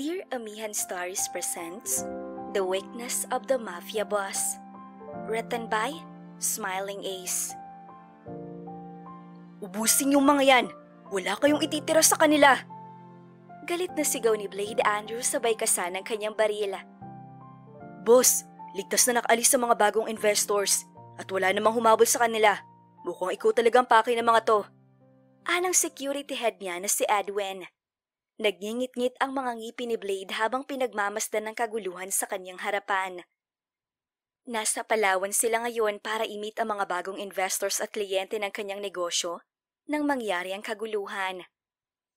Dear Amihan Stars presents The Weakness of the Mafia Boss. Written by Smiling Ace. Ubusin yung mga yan! Wala kayong ititira sa kanila! Galit na sigaw ni Blade Andrew sabay kasa ng kanyang baril. Boss, ligtas na nakaalis sa mga bagong investors at wala namang humabol sa kanila. Mukhang ikaw talagang pake ng mga to. Anang security head niya na si Edwin. Nagngingit-ngit ang mga ngipin ni Blade habang pinagmamasdan ng kaguluhan sa kanyang harapan. Nasa Palawan sila ngayon para i-meet ang mga bagong investors at kliyente ng kanyang negosyo nang mangyari ang kaguluhan.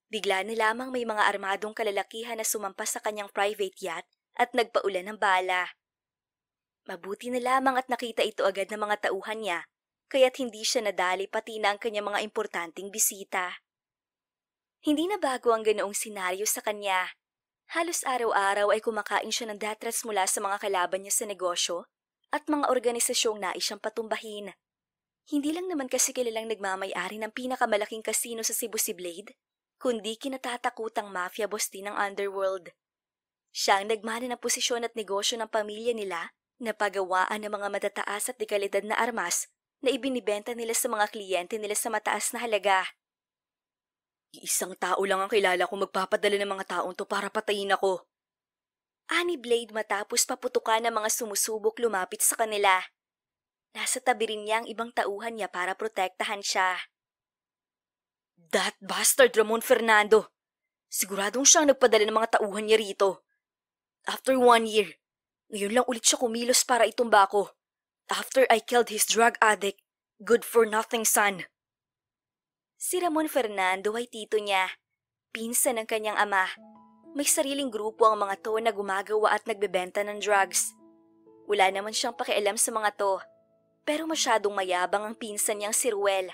Bigla na lamang may mga armadong kalalakihan na sumampas sa kanyang private yacht at nagpaulan ng bala. Mabuti na lamang at nakita ito agad ng mga tauhan niya, kaya't hindi siya nadali pati na ang kanyang mga importanteng bisita. Hindi na bago ang ganoong senaryo sa kanya. Halos araw-araw ay kumakain siya ng death threats mula sa mga kalaban niya sa negosyo at mga organisasyong nais siyang patumbahin. Hindi lang naman kasi kilalang nagmamay-ari ng pinakamalaking kasino sa Cebu si Blade, kundi kinatatakutang mafia boss din ng underworld. Siya ang nagmana ng posisyon at negosyo ng pamilya nila na pagawaan ng mga matataas at dekalidad na armas na ibinibenta nila sa mga kliyente nila sa mataas na halaga. Isang tao lang ang kilala kong magpapadala ng mga taong to para patayin ako. Ani Blade matapos paputukan ng mga sumusubok lumapit sa kanila. Nasa tabi rin niya ang ibang tauhan niya para protektahan siya. That bastard Ramon Fernando! Siguradong siyang nagpadala ng mga tauhan niya rito. After 1 year, ngayon lang ulit siya kumilos para itumba ko. After I killed his drug addict, good-for-nothing son. Si Ramon Fernando ay tito niya, pinsan ng kanyang ama. May sariling grupo ang mga to na gumagawa at nagbebenta ng drugs. Wala naman siyang pakialam sa mga to, pero masyadong mayabang ang pinsan niyang si Ruel.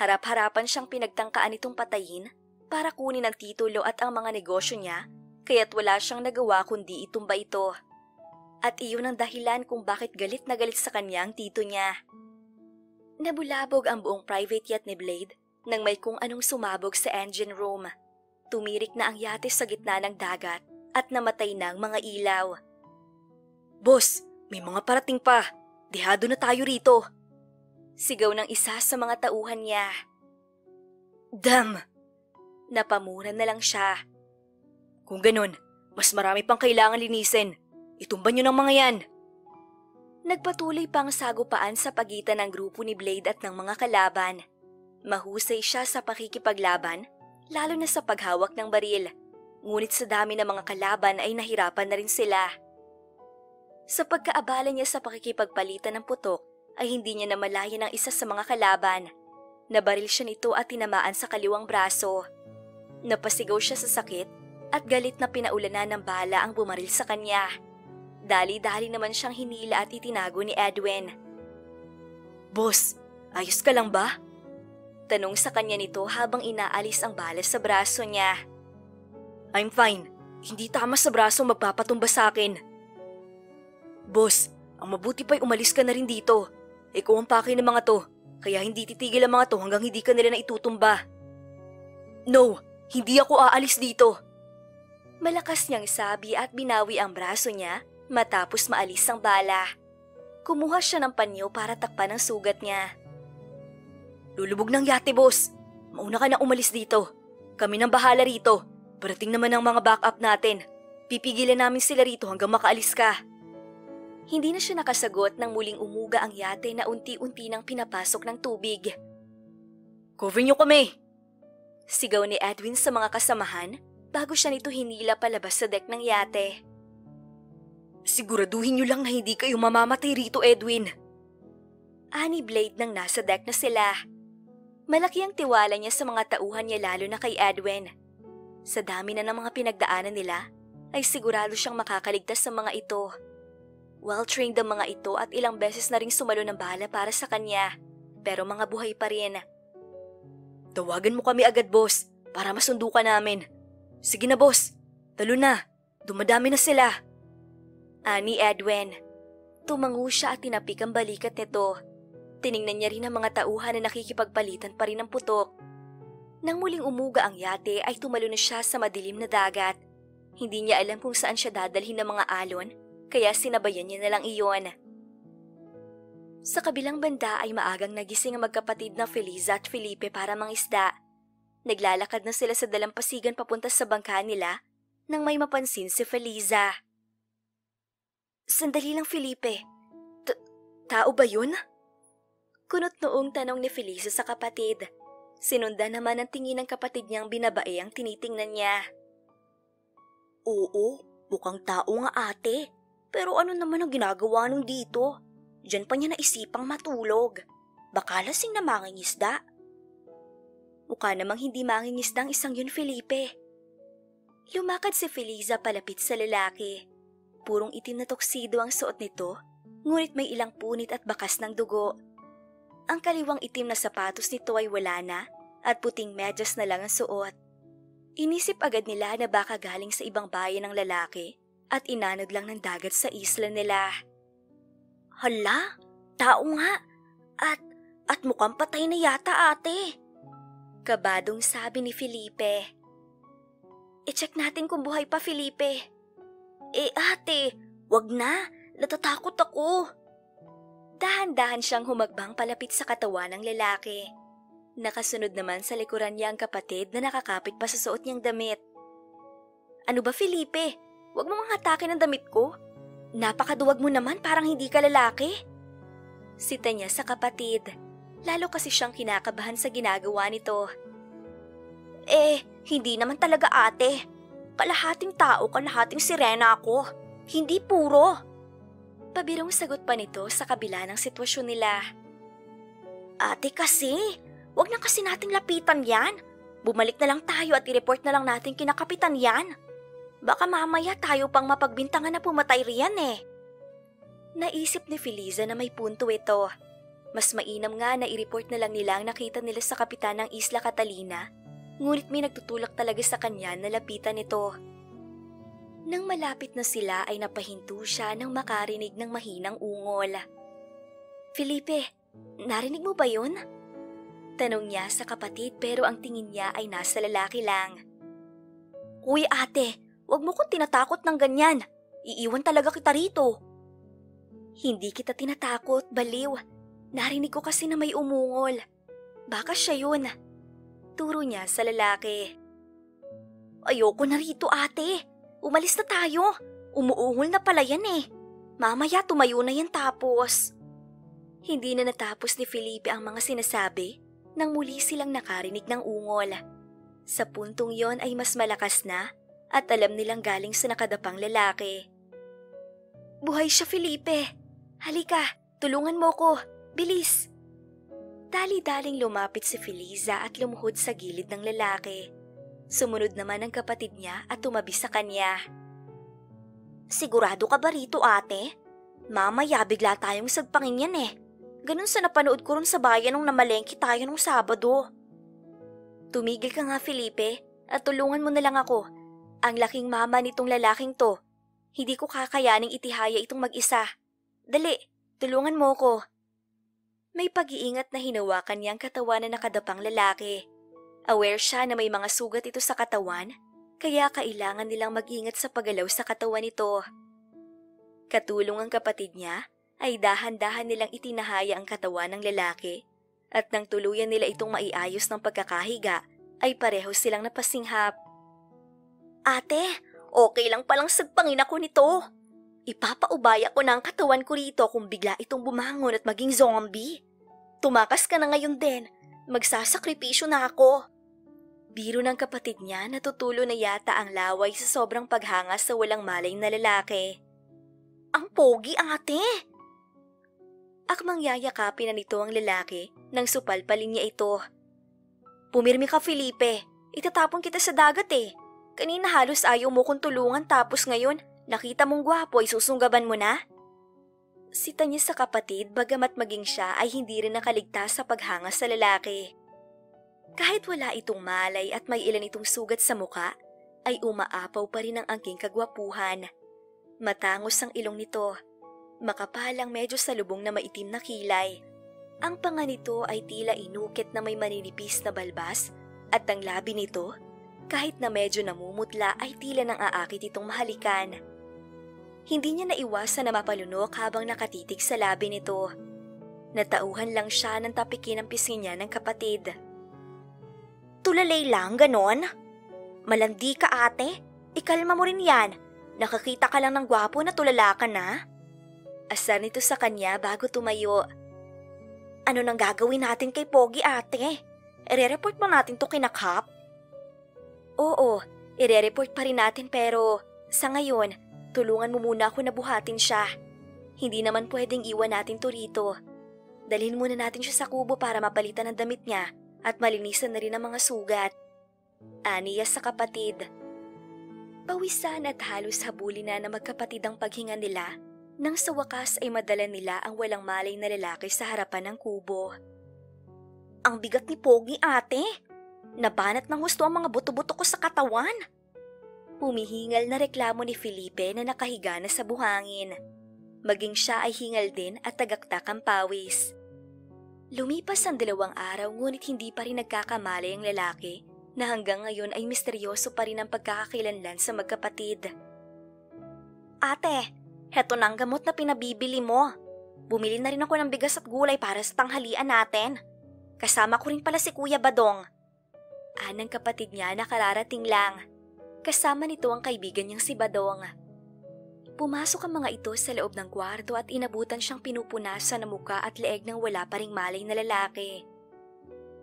Harap-harapan siyang pinagtangkaan itong patayin para kunin ang titulo at ang mga negosyo niya, kaya't wala siyang nagawa kundi itumba ito. At iyon ang dahilan kung bakit galit na galit sa kanya ang tito niya. Nabulabog ang buong private yacht ni Blade nang may kung anong sumabog sa engine room. Tumirik na ang yate sa gitna ng dagat at namatay na ang mga ilaw. Boss, may mga parating pa. Dehado na tayo rito. Sigaw ng isa sa mga tauhan niya. Damn! Napamura na lang siya. Kung ganun, mas marami pang kailangan linisin. Itumba niyo ng mga yan. Nagpatuloy pang sagupaan sa pagitan ng grupo ni Blade at ng mga kalaban. Mahusay siya sa pakikipaglaban, lalo na sa paghawak ng baril. Ngunit sa dami ng mga kalaban ay nahirapan na rin sila. Sa pagkaabala niya sa pakikipagpalitan ng putok, ay hindi niya namalayan ang isa sa mga kalaban. Nabaril siya nito at tinamaan sa kaliwang braso. Napasigaw siya sa sakit at galit na pinaulanan ng bala ang bumaril sa kanya. Dali-dali naman siyang hinila at itinago ni Edwin. Boss, ayos ka lang ba? Tanong sa kanya nito habang inaalis ang bala sa braso niya. I'm fine. Hindi tama sa braso magpapatumba sa akin. Boss, ang mabuti pa'y umalis ka na rin dito. Ikaw ang pake ng mga to, kaya hindi titigil ang mga to hanggang hindi ka nila na itutumba. No, hindi ako aalis dito. Malakas niyang sabi at binawi ang braso niya matapos maalis ang bala. Kumuha siya ng panyo para takpan ang sugat niya. Lulubog ng yate, boss. Mauna ka na umalis dito. Kami nang bahala rito. Parating naman ang mga backup natin. Pipigilan namin sila rito hanggang makaalis ka. Hindi na siya nakasagot nang muling umuga ang yate na unti-unti nang pinapasok ng tubig. Cover niyo kami! Sigaw ni Edwin sa mga kasamahan bago siya nito hinila palabas sa deck ng yate. Siguraduhin niyo lang na hindi kayo mamamatay rito, Edwin. Ani Blade nang nasa deck na sila. Malaki ang tiwala niya sa mga tauhan niya lalo na kay Edwin. Sa dami na ng mga pinagdaanan nila, ay sigurado siyang makakaligtas sa mga ito. Well-trained ang mga ito at ilang beses na ring sumalo ng bala para sa kanya, pero mga buhay pa rin. Tawagan mo kami agad, boss, para masundo ka namin. Sige na, boss. Talo na. Dumadami na sila. Ani Edwin. Tumango siya at tinapik ang balikat nito. Tiningnan niya rin ang mga tauhan na nakikipagpalitan pa rin ng putok. Nang muling umuga ang yate ay tumalo na siya sa madilim na dagat. Hindi niya alam kung saan siya dadalhin ng mga alon, kaya sinabayan niya na lang iyon. Sa kabilang banda ay maagang nagising ang magkapatid na Feliza at Felipe para mangisda. Naglalakad na sila sa dalampasigan papunta sa bangka nila nang may mapansin si Feliza. Sandali lang, Felipe. Tao ba yun? Kunot noong tanong ni Feliza sa kapatid. Sinundan naman ang tingin ng kapatid niyang binabae ang tinitingnan niya. Oo, mukhang tao nga ate. Pero ano naman ang ginagawa nung dito? Diyan pa niya naisipang matulog. Baka lasing na mangingisda. Mukha namang hindi mangingisda ang isang yun, Felipe. Lumakad si Feliza palapit sa lalaki. Purong itim na tuksido ang suot nito, ngunit may ilang punit at bakas ng dugo. Ang kaliwang itim na sapatos nito ay wala na at puting medyas na lang ang suot. Inisip agad nila na baka galing sa ibang bayan ng lalaki at inanod lang ng dagat sa isla nila. Hala, tao nga. At mukhang patay na yata ate. Kabadong sabi ni Felipe. I-check natin kung buhay pa, Felipe. Ate, wag na. Natatakot ako. Dahan-dahan siyang humagbang palapit sa katawan ng lalaki. Nakasunod naman sa likuran niya ang kapatid na nakakapit pa sa suot niyang damit. Ano ba, Felipe? Wag mo mang hatakin ang damit ko. Napakaduwag mo naman, parang hindi ka lalaki. Sita niya sa kapatid. Lalo kasi siyang kinakabahan sa ginagawa nito. Hindi naman talaga ate. Kalahating tao, kalahating sirena ako. Hindi puro. Pabirong sagot pa nito sa kabila ng sitwasyon nila. Ate kasi, wag na kasi nating lapitan yan. Bumalik na lang tayo at i-report na lang natin kina Kapitan yan. Baka mamaya tayo pang mapagbintangan na pumatay riyan eh. Naisip ni Feliza na may punto ito. Mas mainam nga na i-report na lang nila ang nakita nila sa kapitan ng Isla Catalina, ngunit may nagtutulak talaga sa kanya na lapitan ito. Nang malapit na sila ay napahinto siya nang makarinig ng mahinang ungol. Felipe, narinig mo ba yun? Tanong niya sa kapatid pero ang tingin niya ay nasa lalaki lang. Uy ate, wag mo kong tinatakot ng ganyan. Iiwan talaga kita rito. Hindi kita tinatakot, baliw. Narinig ko kasi na may umungol. Baka siya yun. Turo niya sa lalaki. Ayoko na rito ate. Umalis na tayo. Umuungol na pala yan eh. Mamaya tumayo na yan tapos. Hindi na natapos ni Felipe ang mga sinasabi nang muli silang nakarinig ng ungol. Sa puntong yon ay mas malakas na at alam nilang galing sa nakadapang lalaki. Buhay siya, Felipe. Halika, tulungan mo ko. Bilis! Dali-daling lumapit si Feliza at lumuhod sa gilid ng lalaki. Sumunod naman ang kapatid niya at tumabi sa kanya. Sigurado ka ba rito ate? Mamaya bigla tayong sagpangin yan eh. Ganun sa napanood ko ron sa bayan nung namalengke tayo nung Sabado. Tumigil ka nga Felipe at tulungan mo na lang ako. Ang laking mama nitong lalaking to. Hindi ko kakayaning itihaya itong mag-isa. Dali, tulungan mo ko. May pag-iingat na hinawakan niya ang katawan na nakadapang lalaki. Aware siya na may mga sugat ito sa katawan, kaya kailangan nilang mag-ingat sa paggalaw sa katawan nito. Katulong ang kapatid niya, ay dahan-dahan nilang itinahaya ang katawan ng lalaki, at nang tuluyan nila itong maiayos ng pagkakahiga, ay pareho silang napasinghap. Ate, okay lang palang sagpangin ako nito. Ipapaubaya ko na ang katawan ko rito kung bigla itong bumangon at maging zombie. Tumakas ka na ngayon din. Magsasakripisyo na ako. Biro ng kapatid niya natutulo na yata ang laway sa sobrang paghanga sa walang malay na lalaki. Ang pogi, ate! Akmang yayakapin na nito ang lalaki nang supalpalin niya ito. Pumirmi ka, Felipe. Itatapon kita sa dagat eh. Kanina halos ayaw mo kong tulungan tapos ngayon nakita mong gwapo ay susunggaban mo na? Sita niya sa kapatid bagamat maging siya ay hindi rin nakaligtas sa paghanga sa lalaki. Kahit wala itong malay at may ilan itong sugat sa muka, ay umaapaw pa rin ang angking kagwapuhan. Matangos ang ilong nito. Makapalang medyo salubong na maitim na kilay. Ang panga nito ay tila inukit na may maninipis na balbas at ang labi nito Kahit na medyo namumutla ay tila nang aakit itong mahalikan. Hindi niya naiwasan na mapalunok habang nakatitig sa labi nito. Natauhan lang siya ng tapikin ang pisngi niya ng kapatid. Tulalay lang, ganon? Malandi ka ate? Ikalma mo rin yan. Nakakita ka lang ng gwapo na tulala ka na? Asar nito sa kanya bago tumayo. Ano nang gagawin natin kay Pogi ate? Ire-report mo natin to kina Kap? Oo, ire-report pa rin natin pero sa ngayon, tulungan mo muna ako na buhatin siya. Hindi naman pwedeng iwan natin to rito. Dalhin muna natin siya sa kubo para mapalitan ang damit niya at malinisan na rin ang mga sugat. Aniya sa kapatid. Pawisan at halos habulin na magkapatid ang paghinga nila nang sa wakas ay madala nila ang walang malay na lalaki sa harapan ng kubo. Ang bigat ni Pogi ate! Nabanat ng husto ang mga buto-buto ko sa katawan! Humihingal na reklamo ni Felipe na nakahiga na sa buhangin. Maging siya ay hingal din at tagaktak ang pawis. Lumipas ang 2 araw ngunit hindi pa rin nagkakamali ang lalaki na hanggang ngayon ay misteryoso pa rin ang pagkakakilanlan sa magkapatid. Ate, heto na ang gamot na pinabibili mo. Bumili na rin ako ng bigas at gulay para sa tanghalian natin. Kasama ko rin pala si Kuya Badong. Anang kapatid niya na kararating lang. Kasama nito ang kaibigan niyang si Badong. Pumasok ang mga ito sa loob ng kwarto at inabutan siyang pinupunasan ng muka at leeg ng wala pa ring malay na lalaki.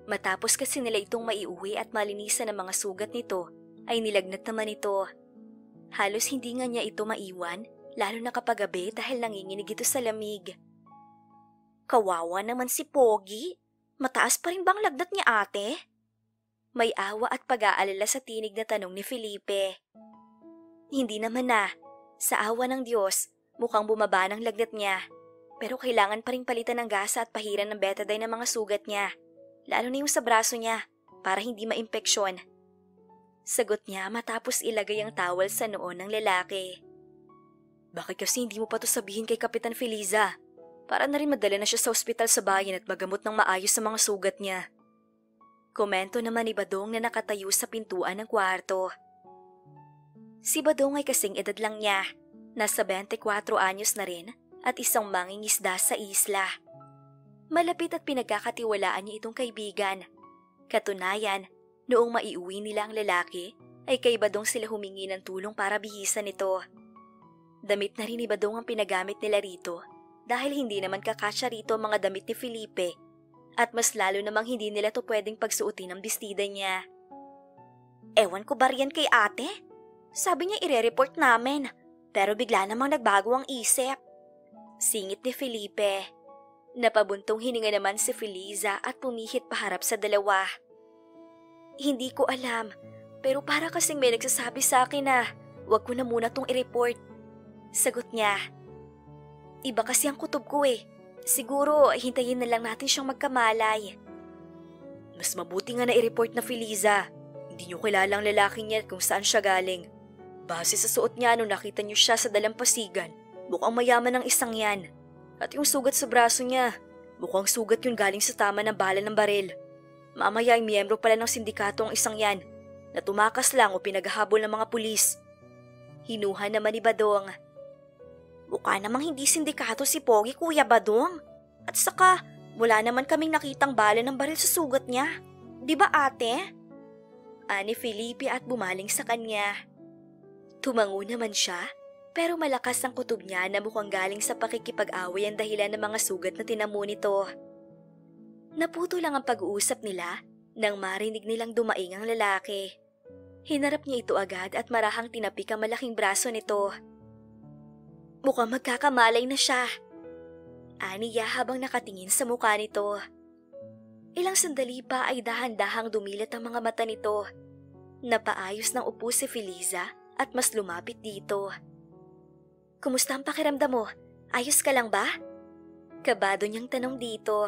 Matapos kasi nila itong maiuwi at malinisan ang mga sugat nito, ay nilagnat naman ito. Halos hindi nga niya ito maiwan, lalo na kapag gabi dahil nanginginig ito sa lamig. Kawawa naman si Pogi. Mataas pa rin bang lagnat niya ate? May awa at pag-aalala sa tinig na tanong ni Felipe. Hindi naman na. Sa awa ng Diyos, mukhang bumaba ng lagnat niya. Pero kailangan pa rin palitan ng gasa at pahiran ng betadine ng mga sugat niya. Lalo na yung sa braso niya, para hindi maimpeksyon. Sagot niya matapos ilagay ang towel sa noo ng lalaki. Bakit kasi hindi mo pa to sabihin kay Kapitan Feliza? Para na rin madala na siya sa ospital sa bayan at magamot ng maayos sa mga sugat niya. Komento naman ni Badong na nakatayo sa pintuan ng kwarto. Si Badong ay kasing edad lang niya, nasa 24 anyos na rin at isang mangingisda sa isla. Malapit at pinagkakatiwalaan niya itong kaibigan. Katunayan, noong maiuwi nila ang lalaki, ay kay Badong sila humingi ng tulong para bihisan ito. Damit na rin ni Badong ang pinagamit nila rito dahil hindi naman kakasya rito ang mga damit ni Felipe at mas lalo namang hindi nila to pwedeng pagsuotin ang bestida niya. Ewan ko ba riyan kay ate? Sabi niya ire-report namin pero bigla namang nagbago ang isip. Singit ni Felipe. Napabuntong hininga naman si Feliza at pumihit paharap sa dalawa. Hindi ko alam, pero para kasing may nagsasabi sa akin na wag ko na muna tong i-report. Sagot niya. Iba kasi ang kutob ko eh. Siguro hintayin na lang natin siyang magkamalay. Mas mabuti nga na i-report na Feliza. Hindi niyo kilala ang lalaking niya at kung saan siya galing. Base sa suot niya nung nakita niyo siya sa dalampasigan, mukhang mayaman ang isang yan. At yung sugat sa braso niya, mukhang sugat yun galing sa tama ng bala ng baril. Mamaya ay miyembro pala ng sindikato ang isang yan, na tumakas lang o pinaghahabol ng mga pulis. Hinuha naman ni Badong. Mukha namang hindi sindikato si Pogi, Kuya Badong. At saka, wala naman kaming nakitang bala ng baril sa sugat niya. Di ba ate? Ani Felipe at bumaling sa kanya. Tumango naman siya. Pero malakas ang kutob niya na mukhang galing sa pakikipag-away ang dahilan ng mga sugat na tinamo nito. Naputo lang ang pag-uusap nila nang marinig nilang dumaing ang lalaki. Hinarap niya ito agad at marahang tinapik ang malaking braso nito. Mukhang magkakamalay na siya. Aniya habang nakatingin sa mukha nito. Ilang sandali pa ay dahan-dahang dumilat ang mga mata nito. Napaayos ng upo si Feliza at mas lumapit dito. Kumusta ang pakiramdam mo? Ayos ka lang ba? Kabado niyang tanong dito.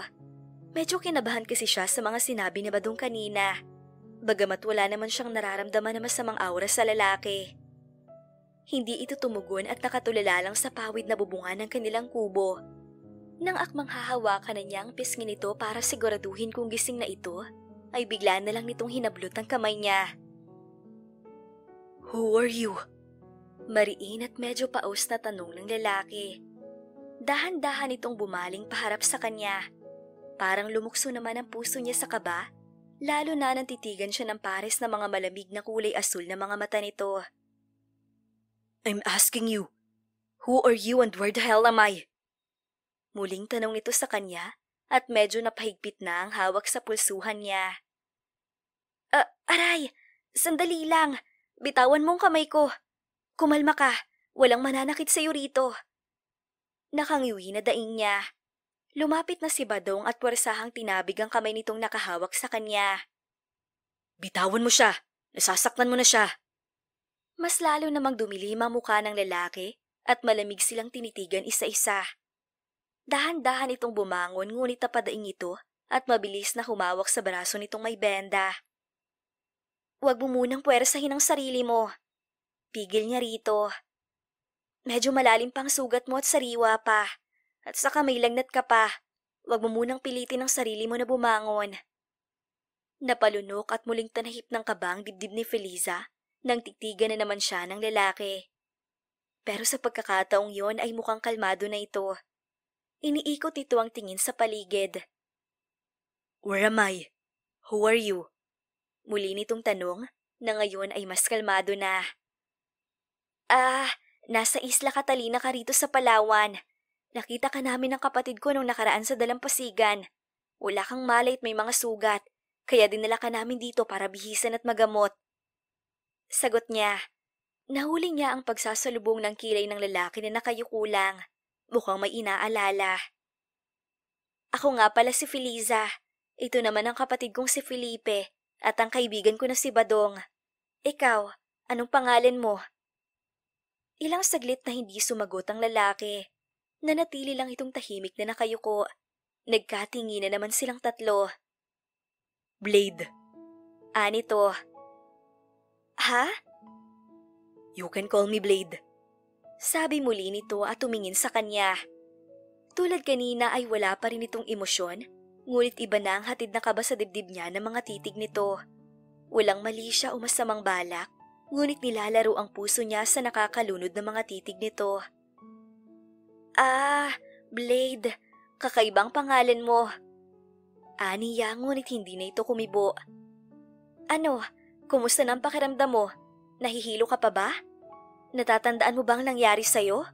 Medyo kinabahan kasi siya sa mga sinabi ni Badong kanina. Bagamat wala naman siyang nararamdaman na masamang aura sa lalaki. Hindi ito tumugon at nakatulala lang sa pawid na bubungan ng kanilang kubo. Nang akmang hahawakan na niya ang pisngi nito para siguraduhin kung gising na ito, ay bigla na lang nitong hinablot ang kamay niya. Who are you? Mariin at medyo paos na tanong ng lalaki. Dahan-dahan itong bumaling paharap sa kanya. Parang lumukso naman ang puso niya sa kaba, lalo na nang titigan siya ng pares na mga malamig na kulay asul na mga mata nito. I'm asking you, who are you and where the hell am I? Muling tanong nito sa kanya at medyo napahigpit na ang hawak sa pulsuhan niya. Aray! Sandali lang! Bitawan mong kamay ko! Kumalma ka! Walang mananakit sa'yo rito! Nakangiwi na daing niya. Lumapit na si Badong at puwersahang tinabig ang kamay nitong nakahawak sa kanya. Bitawan mo siya! Nasasaktan mo na siya! Mas lalo namang dumilim ang mukha ng lalaki at malamig silang tinitigan isa-isa. Dahan-dahan itong bumangon ngunit napadaing ito at mabilis na humawak sa braso nitong may benda. Huwag mo munang puwersahin ang sarili mo. Pigil niya rito. Medyo malalim pang sugat mo at sariwa pa. At saka may lagnat ka pa. Huwag mo munang pilitin ang sarili mo na bumangon. Napalunok at muling tanahip ng kaba ang dibdib ni Feliza nang titigan na naman siya ng lalaki. Pero sa pagkakataong yon ay mukhang kalmado na ito. Iniikot ito ang tingin sa paligid. Where am I? Who are you? Muli nitong tanong na ngayon ay mas kalmado na. Nasa Isla Catalina ka rito sa Palawan. Nakita ka namin ng kapatid ko nung nakaraan sa dalampasigan. Wala kang malay at may mga sugat, kaya dinala ka namin dito para bihisan at magamot. Sagot niya. Nahuli niya ang pagsasalubong ng kilay ng lalaki na nakayukulang. Mukhang may inaalala. Ako nga pala si Feliza. Ito naman ang kapatid kong si Felipe. At ang kaibigan ko na si Badong. Ikaw, anong pangalan mo? Ilang saglit na hindi sumagot ang lalaki. Nanatili lang itong tahimik na nakayuko. Nagkatingi na naman silang tatlo. Blade. Anito. Ha? You can call me Blade. Sabi muli nito at tumingin sa kanya. Tulad kanina ay wala pa rin itong emosyon. Ngunit iba na ang hatid na kaba sa dibdib niya ng mga titig nito. Walang mali siya o masamang balak, ngunit nilalaro ang puso niya sa nakakalunod na mga titig nito. Blade, kakaibang pangalan mo. Aniya, ngunit hindi na ito kumibo. Ano, kumusta na ang pakiramdam mo? Nahihilo ka pa ba? Natatandaan mo bang nangyari sa'yo?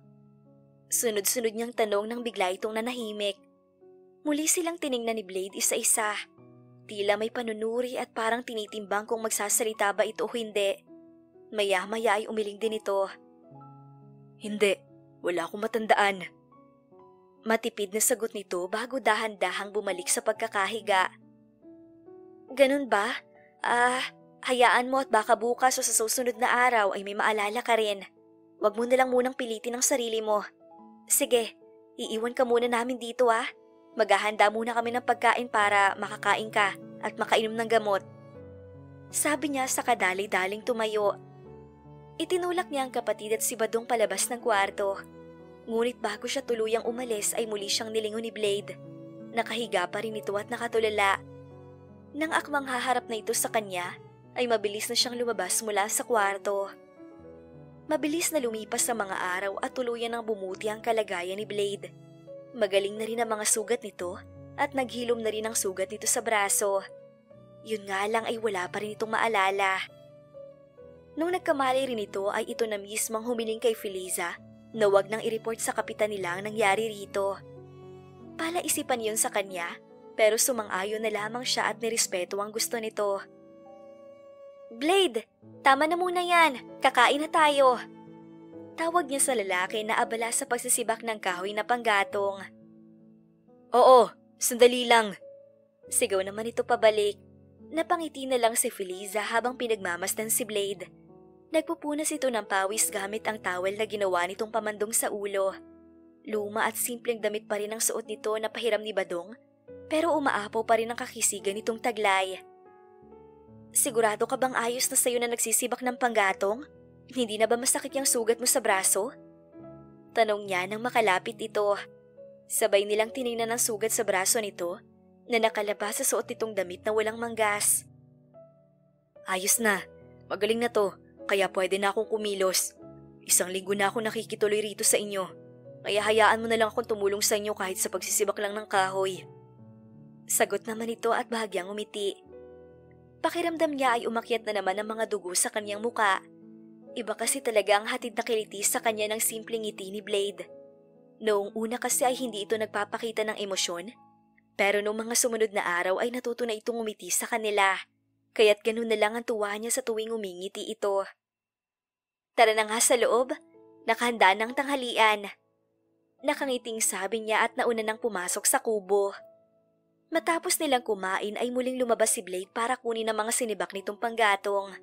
Sunod-sunod niyang tanong nang bigla itong nanahimik. Muli silang tiningnan ni Blade isa-isa. Tila may panunuri at parang tinitimbang kung magsasalita ba ito o hindi. Maya-maya ay umiling din ito. Hindi, wala akong matandaan. Matipid na sagot nito bago dahan-dahang bumalik sa pagkakahiga. Ganun ba? Hayaan mo at baka bukas o sa susunod na araw ay may maalala ka rin. Huwag mo na lang munang pilitin ang sarili mo. Sige, iiwan ka muna namin dito . Maghahanda muna kami ng pagkain para makakain ka at makainom ng gamot. Sabi niya sa kadali-daling tumayo. Itinulak niya ang kapatid at si Badong palabas ng kwarto. Ngunit bago siya tuluyang umalis ay muli siyang nilingon ni Blade. Nakahiga pa rin ito at nakatulala. Nang akmang haharap na ito sa kanya, ay mabilis na siyang lumabas mula sa kwarto. Mabilis na lumipas sa mga araw at tuluyan ng bumuti ang kalagayan ni Blade. Magaling na rin ang mga sugat nito at naghilom na rin ang sugat nito sa braso. Yun nga lang ay wala pa rin itong maalala. Nung nagkamali rin ito ay ito na mismong humiling kay Feliza na wag nang i-report sa kapitan nila ang nangyari rito. Palaisipan yun sa kanya pero sumang-ayon na lamang siya at nirespeto ang gusto nito. Blade, tama na muna yan. Kakain na tayo. Tawag niya sa lalaki na abala sa pagsisibak ng kahoy na panggatong. Oo, sandali lang. Sigaw naman ito pabalik. Napangiti na lang si Feliza habang pinagmamasdan si Blade. Nagpupunas ito ng pawis gamit ang towel na ginawa nitong pamandong sa ulo. Luma at simpleng damit pa rin ang suot nito na pahiram ni Badong, pero umaapaw pa rin ang kakisigan nitong taglay. Sigurado ka bang ayos na sa'yo na nagsisibak ng panggatong? Hindi na ba masakit yung sugat mo sa braso? Tanong niya nang makalapit ito. Sabay nilang tinignan ang sugat sa braso nito na nakalabas sa suot nitong damit na walang manggas. Ayos na. Magaling na to. kaya pwede na akong kumilos. 1 linggo na ako nakikituloy rito sa inyo, kaya hayaan mo na lang akong tumulong sa inyo kahit sa pagsisibak lang ng kahoy. Sagot naman ito at bahagyang umiti. Pakiramdam niya ay umakyat na naman ang mga dugo sa kanyang muka. Iba kasi talaga ang hatid na kiliti sa kanya ng simpleng ngiti ni Blade. Noong una kasi ay hindi ito nagpapakita ng emosyon, pero noong mga sumunod na araw ay natuto na itong umiti sa kanila, kaya't ganun na lang ang tuwa niya sa tuwing umingiti ito. Tara na nga sa loob, nakahanda ng tanghalian. Nakangiting sabi niya at nauna nang pumasok sa kubo. Matapos nilang kumain ay muling lumabas si Blade para kunin ang mga sinibak nitong panggatong.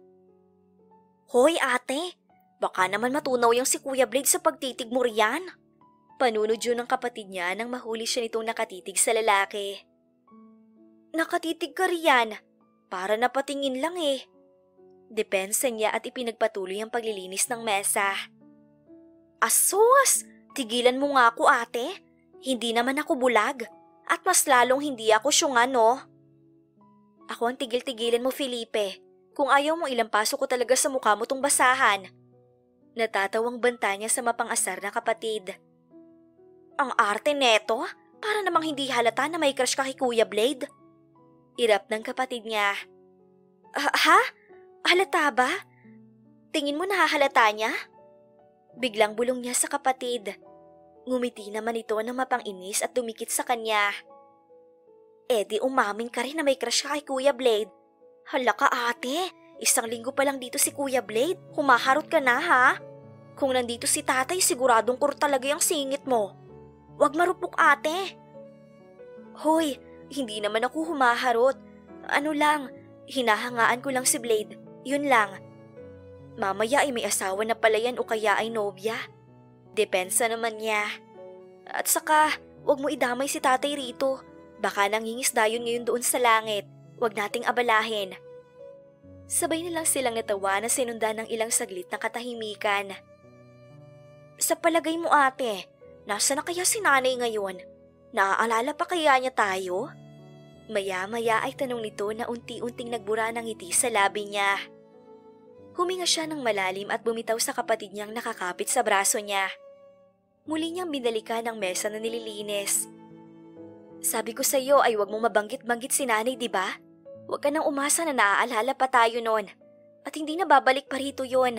Hoy ate, baka naman matunaw yung si Kuya Blade sa pagtitig mo riyan. Panunod yun ng kapatid niya nang mahuli siya nitong nakatitig sa lalaki. Nakatitig ka riyan, para napatingin lang eh. Depensa niya at ipinagpatuloy ang paglilinis ng mesa. Asus! Tigilan mo nga ako ate. Hindi naman ako bulag. At mas lalong hindi ako syungan no. Ako ang tigil-tigilan mo Felipe. Kung ayaw mo ilampaso ko talaga sa mukha mo tong basahan. Natatawang banta niya sa mapang-asar na kapatid. Ang arte neto? Para namang hindi halata na may crush ka kay Kuya Blade. Irap ng kapatid niya. Ha? Halata ba? Tingin mo nahahalata niya? Biglang bulong niya sa kapatid. Ngumiti naman ito na mapang-inis at dumikit sa kanya. Di umamin ka rin na may crush ka kay Kuya Blade. Hala ka ate, 1 linggo pa lang dito si Kuya Blade. Humaharot ka na ha? Kung nandito si tatay, siguradong kur talaga yung singit mo. Huwag marupok ate. Hoy, hindi naman ako humaharot. Ano lang, hinahangaan ko lang si Blade. Yun lang. Mamaya ay may asawa na pala yan o kaya ay nobya. Depensa naman niya. At saka, huwag mo idamay si tatay rito. Baka nangingisdayon ngayon doon sa langit. Huwag nating abalahin. Sabay na lang silang natawa na sinundan ng ilang saglit na katahimikan. Sa palagay mo ate, nasa na kaya si nanay ngayon? Naaalala pa kaya niya tayo? Maya-maya ay tanong nito na unti-unting nagbura ng ngiti sa labi niya. Huminga siya ng malalim at bumitaw sa kapatid niyang nakakapit sa braso niya. Muli niyang binalikan ang mesa na nililinis. Sabi ko sa iyo ay huwag mong mabanggit-banggit si nanay, di ba? Huwag ka nang umasa na naaalala pa tayo noon. At hindi na babalik pa rito yon.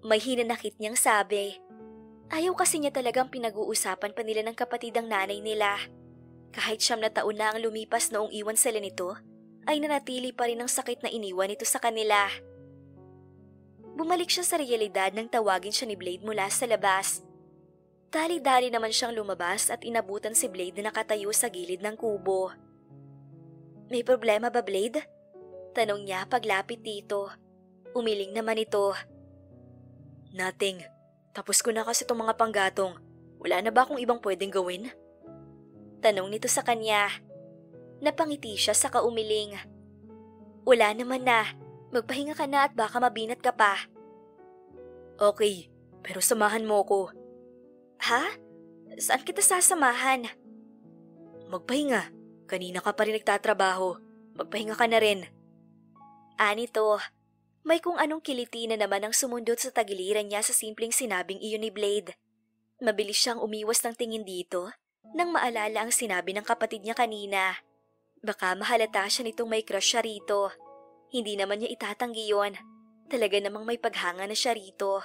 May hinanakit niyang sabi. Ayaw kasi niya talagang pinag-uusapan pa nila ng kapatid ang nanay nila. Kahit 9 na taon na ang lumipas noong iwan sila nito, ay nanatili pa rin ang sakit na iniwan nito sa kanila. Bumalik siya sa realidad nang tawagin siya ni Blade mula sa labas. Dali-dali naman siyang lumabas at inabutan si Blade na nakatayo sa gilid ng kubo. May problema ba, Blade? Tanong niya paglapit dito. Umiling naman ito. Nothing. Tapos ko na kasi itong mga panggatong. Wala na ba akong ibang pwedeng gawin? Tanong nito sa kanya. Napangiti siya sa kaumiling. Wala naman na. Magpahinga ka na at baka mabinat ka pa. Okay, pero samahan mo ko. Ha? Saan kita sasamahan? Magpahinga. Kanina ka pa rin nagtatrabaho. Magpahinga ka na rin. Anito, may kung anong kiliti na naman ang sumundot sa tagiliran niya sa simpleng sinabing iyon ni Blade. Mabilis siyang umiwas ng tingin dito nang maalala ang sinabi ng kapatid niya kanina. Baka mahalata siya nitong may crush siya rito. Hindi naman niya itatanggi yon. Talaga namang may paghanga na siya rito.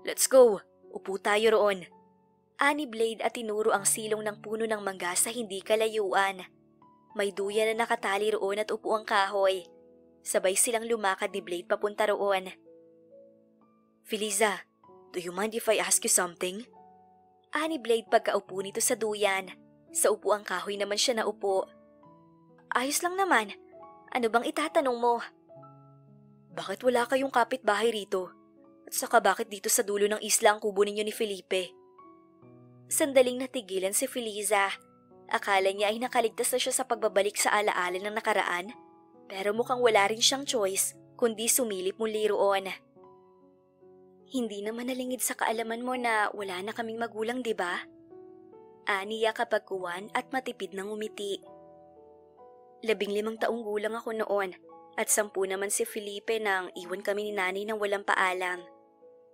Let's go! Upo tayo roon. Ani Blade at tinuro ang silong ng puno ng mangga sa hindi kalayuan. May duya na nakatali roon at upo ang kahoy. Sabay silang lumakad ni Blade papunta roon. Feliza, do you mind if I ask you something? Ani Blade pagkaupo nito sa duyan. Sa upuang kahoy naman siya naupo. Ayos lang naman. Ano bang itatanong mo? Bakit wala kayong kapitbahay rito? At saka bakit dito sa dulo ng isla ang kubo ninyo ni Felipe? Sandaling natigilan si Feliza. Akala niya ay nakaligtas na siya sa pagbabalik sa alaala ng nakaraan. Pero mukhang wala rin siyang choice kundi sumilip muli roon. Hindi naman nalingid sa kaalaman mo na wala na kaming magulang, di ba? Aniya kapag kuwan at matipid ng umiti. 15 taong gulang ako noon At 10 naman si Felipe nang iwan kami ni nanay nang walang paalam.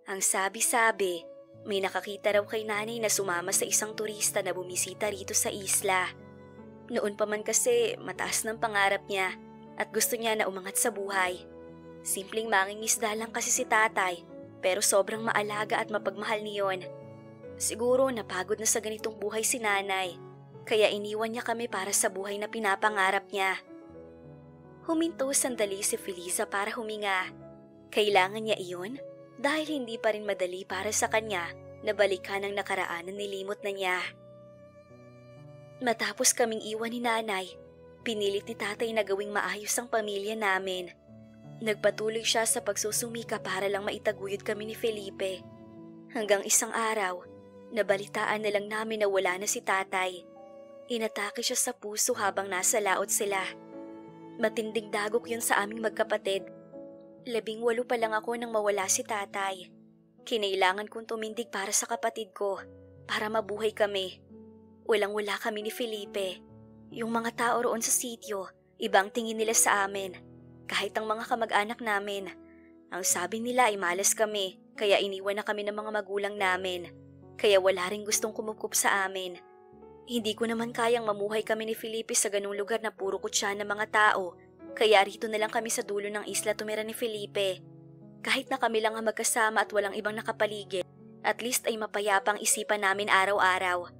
Ang sabi-sabi, may nakakita raw kay nanay na sumama sa isang turista na bumisita rito sa isla. Noon pa man kasi mataas ng pangarap niya at gusto niya na umangat sa buhay. Simpleng mangingisda lang kasi si tatay pero sobrang maalaga at mapagmahal niyon. Siguro napagod na sa ganitong buhay si nanay kaya iniwan niya kami para sa buhay na pinapangarap niya. Huminto sandali si Feliza para huminga. Kailangan niya iyon dahil hindi pa rin madali para sa kanya na balikan ang nakaraan na nilimot na niya. Matapos kaming iwan ni nanay, pinilit ni tatay na gawing maayos ang pamilya namin. Nagpatuloy siya sa pagsusumika para lang maitaguyod kami ni Felipe. Hanggang isang araw, nabalitaan na lang namin na wala na si tatay. Inatake siya sa puso habang nasa laot sila. Matinding dagok yun sa aming magkapatid. 18 pa lang ako nang mawala si tatay. Kinailangan kong tumindig para sa kapatid ko, para mabuhay kami. Walang-wala kami ni Felipe. Yung mga tao roon sa sitio, ibang tingin nila sa amin. Kahit ang mga kamag-anak namin. Ang sabi nila ay malas kami, kaya iniwan na kami ng mga magulang namin. Kaya wala ring gustong kumukup sa amin. Hindi ko naman kayang mamuhay kami ni Felipe sa ganung lugar na puro kutsa ng mga tao. Kaya rito na lang kami sa dulo ng isla tumira ni Felipe. Kahit na kami lang ang magkasama at walang ibang nakapaligid, at least ay mapayapa ang isipan namin araw-araw.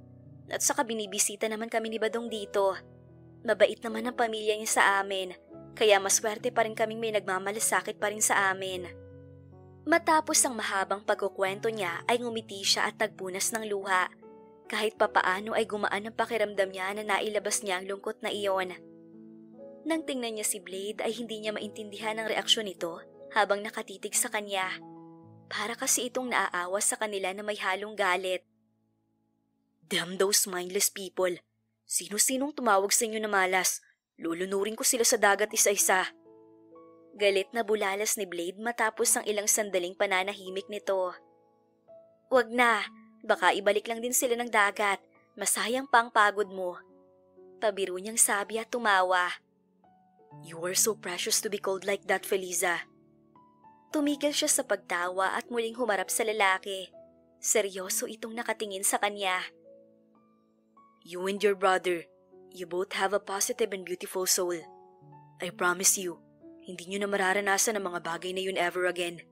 At saka binibisita naman kami ni Badong dito. Mabait naman ang pamilya niya sa amin, kaya maswerte pa rin kaming may nagmamalasakit pa rin sa amin. Matapos ang mahabang pagkukwento niya ay ngumiti siya at nagpunas ng luha. Kahit papaano ay gumaan ang pakiramdam niya na nailabas niya ang lungkot na iyon. Nang tingnan niya si Blade ay hindi niya maintindihan ang reaksyon nito habang nakatitig sa kanya. Para kasi itong naaawa sa kanila na may halong galit. Damn those mindless people. Sino-sinong tumawag sa inyo na malas? Lulunurin ko sila sa dagat isa-isa. Galit na bulalas ni Blade matapos ang ilang sandaling pananahimik nito. Wag na. Baka ibalik lang din sila ng dagat. Masayang pa ang pagod mo. Pabiro niyang sabi at tumawa. You are so precious to be called like that, Feliza. Tumigil siya sa pagtawa at muling humarap sa lalaki. Seryoso itong nakatingin sa kanya. You and your brother, you both have a positive and beautiful soul. I promise you, hindi niyo na mararanasan ang mga bagay na yun ever again.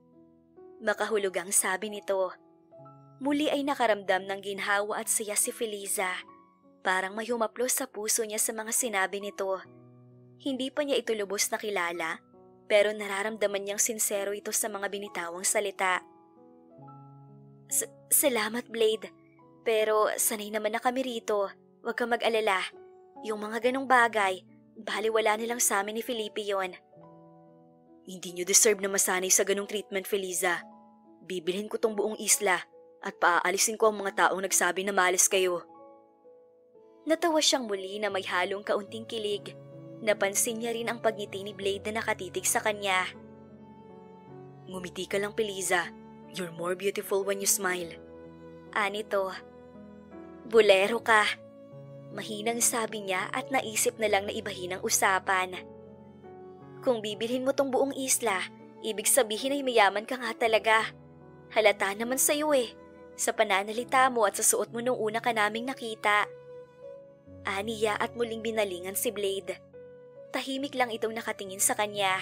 Makahulugang sabi nito. Muli ay nakaramdam ng ginhawa at saya si Feliza. Parang may humaplos sa puso niya sa mga sinabi nito. Hindi pa niya ito lubos na kilala, pero nararamdaman niyang sinsero ito sa mga binitawang salita. Salamat, Blade. Pero sanay naman na kami rito. Huwag kang mag-alala. Yung mga ganong bagay, baliwala nilang sa amin ni Felipe yon. Hindi niyo deserve na masanay sa ganong treatment, Feliza. Bibilhin ko tong buong isla. At paaalisin ko ang mga taong nagsabi na malas kayo. Natawa siyang muli na may halong kaunting kilig. Napansin niya rin ang pagngiti ni Blade na nakatitig sa kanya. Ngumiti ka lang, Feliza. You're more beautiful when you smile. Anito. Bulero ka. Mahinang sabi niya at naisip na lang na ibahin ang usapan. Kung bibilhin mo tong buong isla, ibig sabihin ay mayaman ka nga talaga. Halata naman sa'yo eh. Sa pananalita mo at sa suot mo nung una ka naming nakita. Aniya at muling binalingan si Blade. Tahimik lang itong nakatingin sa kanya.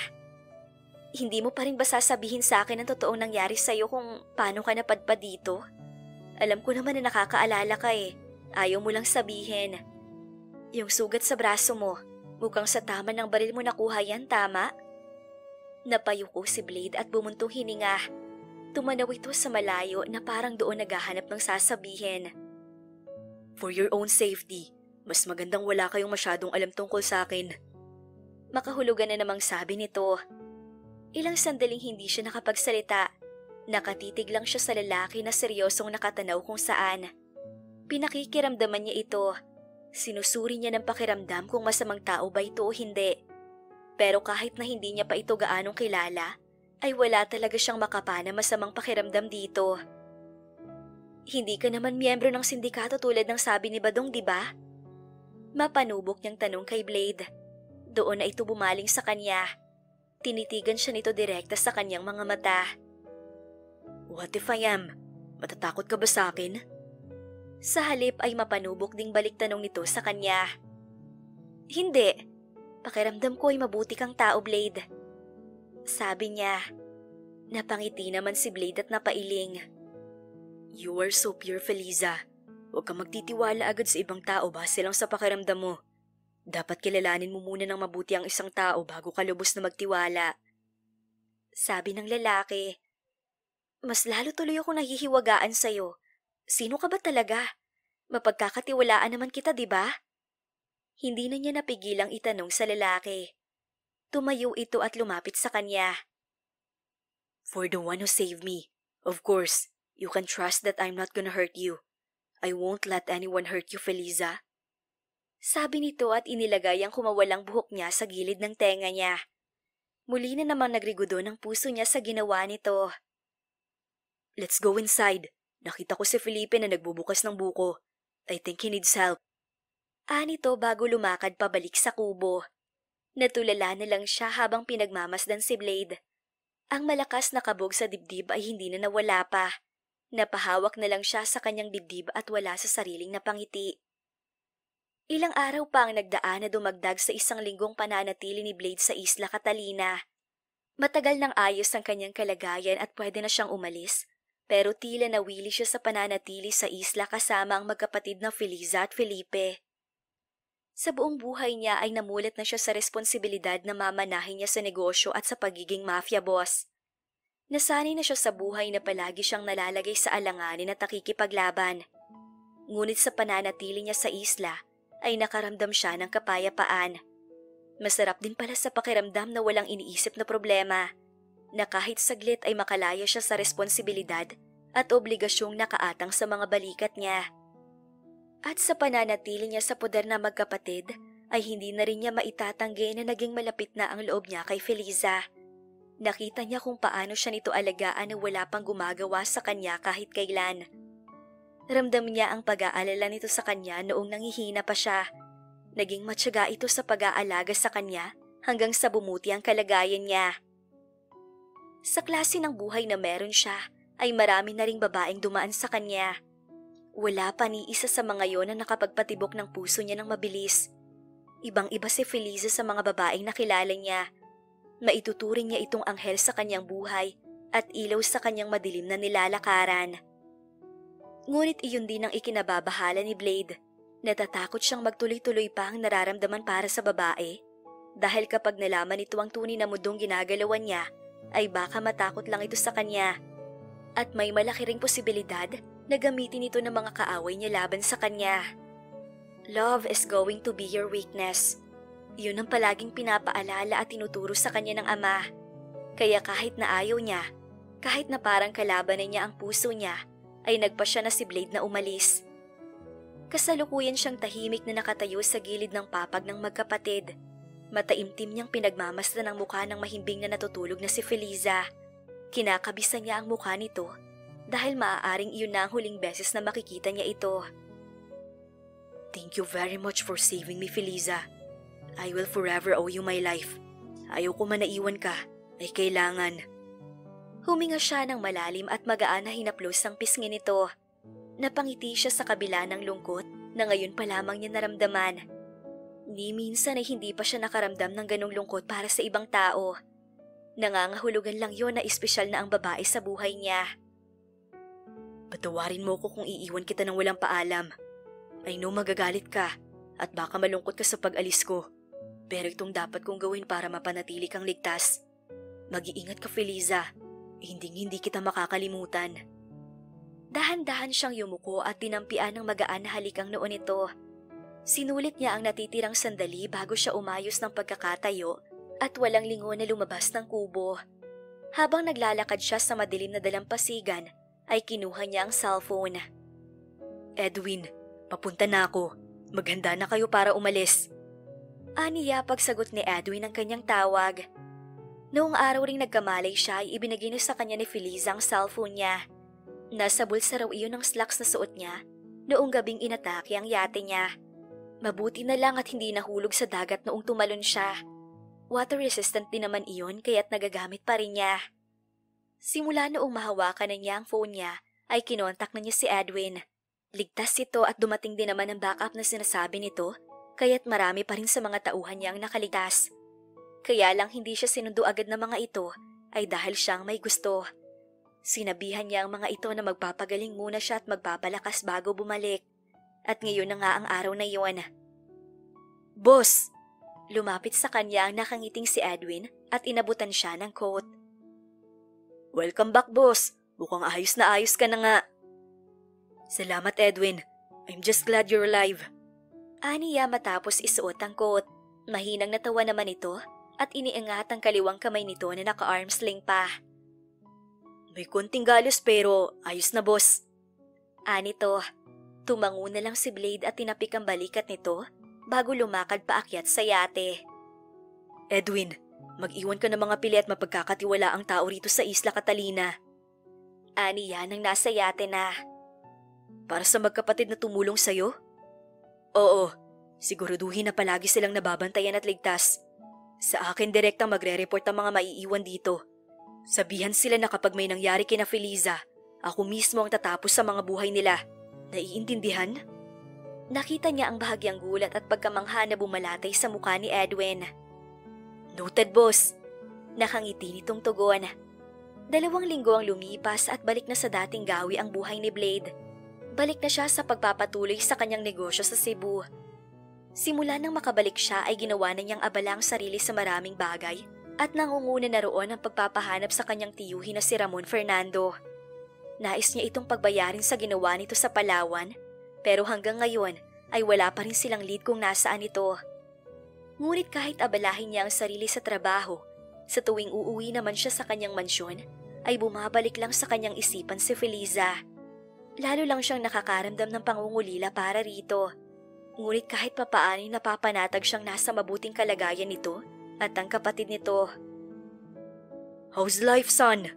Hindi mo pa rin ba sasabihin sa akin ang totoong nangyari sa'yo kung paano ka napadpad dito? Alam ko naman na nakakaalala ka eh. Ayaw mo lang sabihin. Yung sugat sa braso mo, mukhang sa tama ng baril mo nakuha yan, tama? Napayuko si Blade at bumuntong hininga. Tumanaw ito sa malayo na parang doon naghahanap ng sasabihin. For your own safety, mas magandang wala kayong masyadong alam tungkol sa akin. Makahulugan na namang sabi nito. Ilang sandaling hindi siya nakapagsalita. Nakatitig lang siya sa lalaki na seryosong nakatanaw kung saan. Pinakikiramdaman niya ito. Sinusuri niya ng pakiramdam kung masamang tao ba ito o hindi. Pero kahit na hindi niya pa ito gaanong kilala, ay wala talaga siyang makapana masamang pakiramdam dito. Hindi ka naman miyembro ng sindikato tulad ng sabi ni Badong, di ba? Mapanubok niyang tanong kay Blade. Doon na ito bumaling sa kanya. Tinitigan siya nito direkta sa kanyang mga mata. What if I am? Matatakot ka ba sa akin? Sa halip ay mapanubok ding balik tanong nito sa kanya. Hindi. Pakiramdam ko ay mabuti kang tao, Blade. Sabi niya. Napangiti naman si Blade at napailing. You are so pure, Feliza. Huwag kang magtitiwala agad sa ibang tao base lang sa pakiramdam mo. Dapat kilalanin mo muna ng mabuti ang isang tao bago ka lubos na magtiwala. Sabi ng lalaki. Mas lalo tuloy ako nahihiwagaan sa'yo. Sino ka ba talaga? Mapagkakatiwalaan naman kita, di ba? Hindi na niya napigilang itanong sa lalaki. Tumayo ito at lumapit sa kanya. For the one who saved me, of course, you can trust that I'm not gonna hurt you. I won't let anyone hurt you, Feliza. Sabi nito at inilagay ang kumawalang buhok niya sa gilid ng tenga niya. Muli na namang nagrigudo ng puso niya sa ginawa nito. Let's go inside. Nakita ko si Felipe na nagbubukas ng buko. I think he needs help. Nito bago lumakad pabalik sa kubo. Natulala na lang siya habang pinagmamasdan si Blade. Ang malakas na kabog sa dibdib ay hindi na nawala pa. Napahawak na lang siya sa kanyang dibdib at wala sa sariling napangiti. Ilang araw pa ang nagdaan na dumagdag sa isang linggong pananatili ni Blade sa Isla Catalina. Matagal nang ayos ang kanyang kalagayan at pwede na siyang umalis. Pero tila nawili siya sa pananatili sa isla kasama ang magkapatid na Feliza at Felipe. Sa buong buhay niya ay namulat na siya sa responsibilidad na mamanahin niya sa negosyo at sa pagiging mafia boss. Nasanay na siya sa buhay na palagi siyang nalalagay sa alanganin at nakikipaglaban. Ngunit sa pananatili niya sa isla ay nakaramdam siya ng kapayapaan. Masarap din pala sa pakiramdam na walang iniisip na problema. Na kahit saglit ay makalaya siya sa responsibilidad at obligasyong nakaatang sa mga balikat niya. At sa pananatili niya sa poder na magkapatid, ay hindi na rin niya maitatanggi na naging malapit na ang loob niya kay Feliza. Nakita niya kung paano siya nito alagaan na wala pang gumagawa sa kanya kahit kailan. Ramdam niya ang pag-aalala nito sa kanya noong nangihina pa siya. Naging matyaga ito sa pag-aalaga sa kanya hanggang sa bumuti ang kalagayan niya. Sa klase ng buhay na meron siya, ay marami na ring babaeng dumaan sa kanya. Wala pa ni isa sa mga yon na nakapagpatibok ng puso niya ng mabilis. Ibang-iba si Feliza sa mga babaeng nakilala niya. Maituturing niya itong anghel sa kanyang buhay at ilaw sa kanyang madilim na nilalakaran. Ngunit iyon din ang ikinababahala ni Blade. Natatakot siyang magtuloy-tuloy pa ang nararamdaman para sa babae. Dahil kapag nalaman ito ang tunay na mundong ginagalawan niya, ay baka matakot lang ito sa kanya. At may malaki ring posibilidad na gamitin ito ng mga kaaway niya laban sa kanya. Love is going to be your weakness. Yun ang palaging pinapaalala at tinuturo sa kanya ng ama. Kaya kahit na ayaw niya, kahit na parang kalabanan niya ang puso niya, ay nagpa siya na si Blade na umalis. Kasalukuyan siyang tahimik na nakatayo sa gilid ng papag ng magkapatid. Mataimtim niyang pinagmamasdan ang mukha ng mahimbing na natutulog na si Feliza. Kinakabisa niya ang mukha nito dahil maaaring iyon na ang huling beses na makikita niya ito. Thank you very much for saving me, Feliza. I will forever owe you my life. Ayaw ko man naiwan ka, ay kailangan. Huminga siya ng malalim at magaan na hinaplos ang pisngi nito. Napangiti siya sa kabila ng lungkot na ngayon pa lamang niya naramdaman. Ni minsan ay hindi pa siya nakaramdam ng ganong lungkot para sa ibang tao. Nangangahulugan lang yon na espesyal na ang babae sa buhay niya. Patawarin mo ko kung iiwan kita ng walang paalam. I know magagalit ka at baka malungkot ka sa pag-alis ko. Pero itong dapat kong gawin para mapanatili kang ligtas. Mag-iingat ka, Feliza. Hindi kita makakalimutan. Dahan-dahan siyang yumuko at tinampian ng magaan na halikang noon ito. Sinulit niya ang natitirang sandali bago siya umayos ng pagkakatayo at walang lingon na lumabas ng kubo. Habang naglalakad siya sa madilim na dalampasigan, ay kinuha niya ang cellphone. Edwin, papunta na ako. Maghanda na kayo para umalis. Aniya pagsagot ni Edwin ang kanyang tawag. Noong araw ring nagkamalay siya ay ibinigay niya sa kanya ni Feliza ang cellphone niya. Nasa bulsa raw iyon ng slacks na suot niya noong gabing inatake ang yate niya. Mabuti na lang at hindi nahulog sa dagat noong tumalon siya. Water resistant din naman iyon kaya't nagagamit pa rin niya. Simula noong mahawakan na niya ang phone niya, ay kinontak na niya si Edwin. Ligtas ito at dumating din naman ang backup na sinasabi nito, kaya't marami pa rin sa mga tauhan niya ang nakaligtas. Kaya lang hindi siya sinundo agad ng mga ito ay dahil siyang may gusto. Sinabihan niya ang mga ito na magpapagaling muna siya at magpapalakas bago bumalik. At ngayon na nga ang araw na iyon. Boss! Lumapit sa kanya ang nakangiting si Edwin at inabutan siya ng coat. Welcome back, boss. Mukhang ayos na ayos ka na nga. Salamat, Edwin. I'm just glad you're alive. Aniya matapos isuot ang coat. Mahinang natawa naman ito at iniangat ang kaliwang kamay nito na naka-arm sling pa. May konting galos pero ayos na, boss. Anito, tumango na lang si Blade at tinapik ang balikat nito bago lumakad paakyat sa yate. Edwin, mag-iwan ka ng mga pili at mapagkakatiwala ang tao rito sa Isla Catalina. Aniya nang nasa yate na. Para sa magkapatid na tumulong sa'yo? Oo, siguraduhin na palagi silang nababantayan at ligtas. Sa akin direktang magre-report ang mga maiiwan dito. Sabihan sila na kapag may nangyari kina Feliza, ako mismo ang tatapos sa mga buhay nila. Naiintindihan? Nakita niya ang bahagyang gulat at pagkamangha na bumalatay sa mukha ni Edwin. Noted, boss. Nakangiti nitong tugon. 2 linggo ang lumipas at balik na sa dating gawi ang buhay ni Blade. Balik na siya sa pagpapatuloy sa kanyang negosyo sa Cebu. Simula nang makabalik siya ay ginawa na niyang abala ang sarili sa maraming bagay at nangunguna na roon ang pagpapahanap sa kanyang tiyuhin na si Ramon Fernando. Nais niya itong pagbayarin sa ginawa nito sa Palawan, pero hanggang ngayon ay wala pa rin silang lead kung nasaan ito. Ngunit kahit abalahin niya ang sarili sa trabaho, sa tuwing uuwi naman siya sa kanyang mansyon, ay bumabalik lang sa kanyang isipan si Feliza. Lalo lang siyang nakakaramdam ng pangungulila para rito. Ngunit kahit papaano'y napapanatag siyang nasa mabuting kalagayan nito at ang kapatid nito. How's life, son?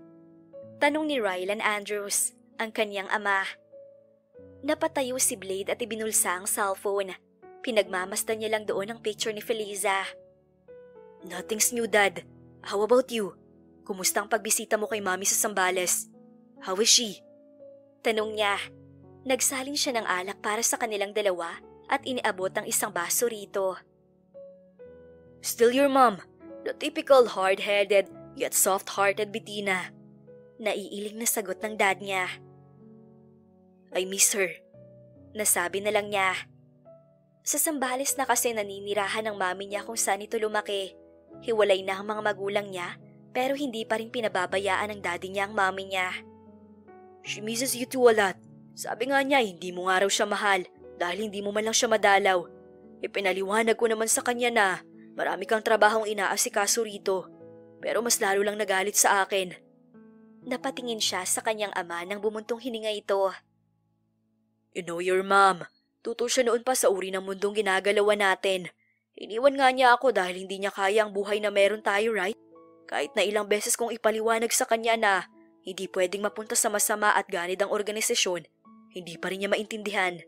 Tanong ni Rylan Andrews, ang kanyang ama. Napatayo si Blade at ibinulsa ang cellphone. Pinagmamasdan niya lang doon ang picture ni Feliza. Nothing's new, Dad. How about you? Kumusta ang pagbisita mo kay Mami sa Zambales? How is she? Tanong niya. Nagsalin siya ng alak para sa kanilang dalawa at iniabot ang isang baso rito. Still your mom, the typical hard-headed yet soft-hearted Bettina. Naiiling na sagot ng dad niya. I miss her. Nasabi na lang niya. Sa Zambales na kasi naninirahan ng mami niya kung saan ito lumaki. Hiwalay na ang mga magulang niya pero hindi pa rin pinababayaan ng daddy niya ang mami niya. She misses you too a lot. Sabi nga niya hindi mo nga raw siya mahal dahil hindi mo man lang siya madalaw. Ipinaliwanag ko naman sa kanya na marami kang trabahong inaasikaso rito pero mas lalo lang nagalit sa akin. Napatingin siya sa kanyang ama nang bumuntong hininga ito. You know your mom. Tuto siya noon pa sa uri ng mundong ginagalawan natin. Iniwan nga niya ako dahil hindi niya kaya ang buhay na meron tayo, right? Kahit na ilang beses kong ipaliwanag sa kanya na hindi pwedeng mapunta sa masama at ganid ang organisasyon, hindi pa rin niya maintindihan.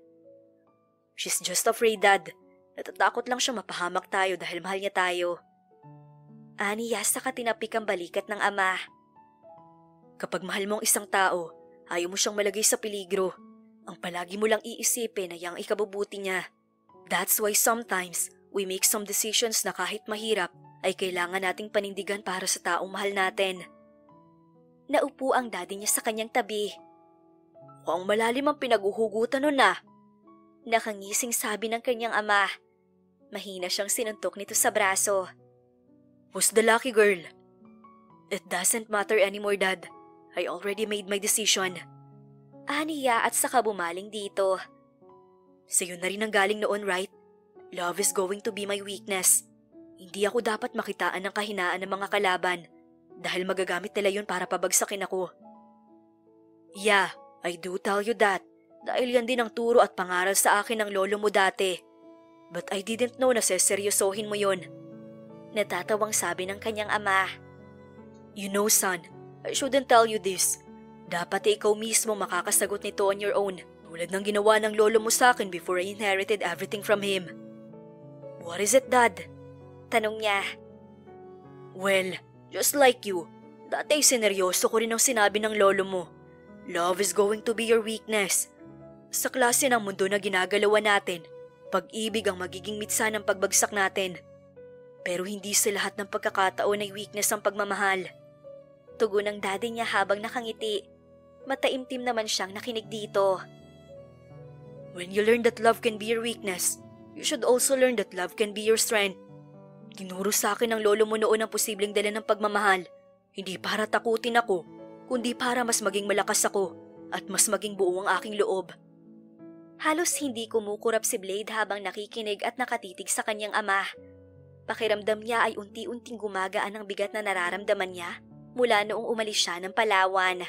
She's just afraid, Dad. Natatakot lang siya mapahamak tayo dahil mahal niya tayo. Aniya sa katinapik ang balikat ng ama. Kapag mahal mo ang isang tao, ayaw mo siyang malagay sa peligro. Ang palagi mo lang iisipin ay ang ikabubuti niya. That's why sometimes we make some decisions na kahit mahirap ay kailangan nating panindigan para sa taong mahal natin. Naupo ang daddy niya sa kanyang tabi. Mukhang malalim ang pinaguhugutan nun na. Nakangising sabi ng kanyang ama. Mahina siyang sinuntok nito sa braso. Who's the lucky girl? It doesn't matter anymore, Dad. I already made my decision. Aniya at saka bumaling dito. Sa'yo na rin ang galing noon, right? Love is going to be my weakness. Hindi ako dapat makitaan ng kahinaan ng mga kalaban dahil magagamit nila yun para pabagsakin ako. Yeah, I do tell you that dahil yan din ang turo at pangaral sa akin ng lolo mo dati. But I didn't know na seseryosohin mo yun. Natatawang sabi ng kanyang ama. You know, son, I shouldn't tell you this. Dapat ikaw mismo makakasagot nito on your own, tulad ng ginawa ng lolo mo sa akin before I inherited everything from him. What is it, Dad? Tanong niya. Well, just like you, dati sineryoso ko rin ang sinabi ng lolo mo. Love is going to be your weakness. Sa klase ng mundo na ginagalawan natin, pag-ibig ang magiging mitsa ng pagbagsak natin. Pero hindi sa lahat ng pagkakataon ay weakness ang pagmamahal. Tugon ng daddy niya habang nakangiti. Mataimtim naman siyang nakinig dito. When you learn that love can be your weakness, you should also learn that love can be your strength. Tinuro sa akin ng lolo mo noon ang posibleng dala ng pagmamahal. Hindi para takutin ako, kundi para mas maging malakas ako at mas maging buo ang aking loob. Halos hindi kumukurap si Blade habang nakikinig at nakatitig sa kanyang ama. Pakiramdam niya ay unti-unting gumagaan ang bigat na nararamdaman niya mula noong umalis siya ng Palawan.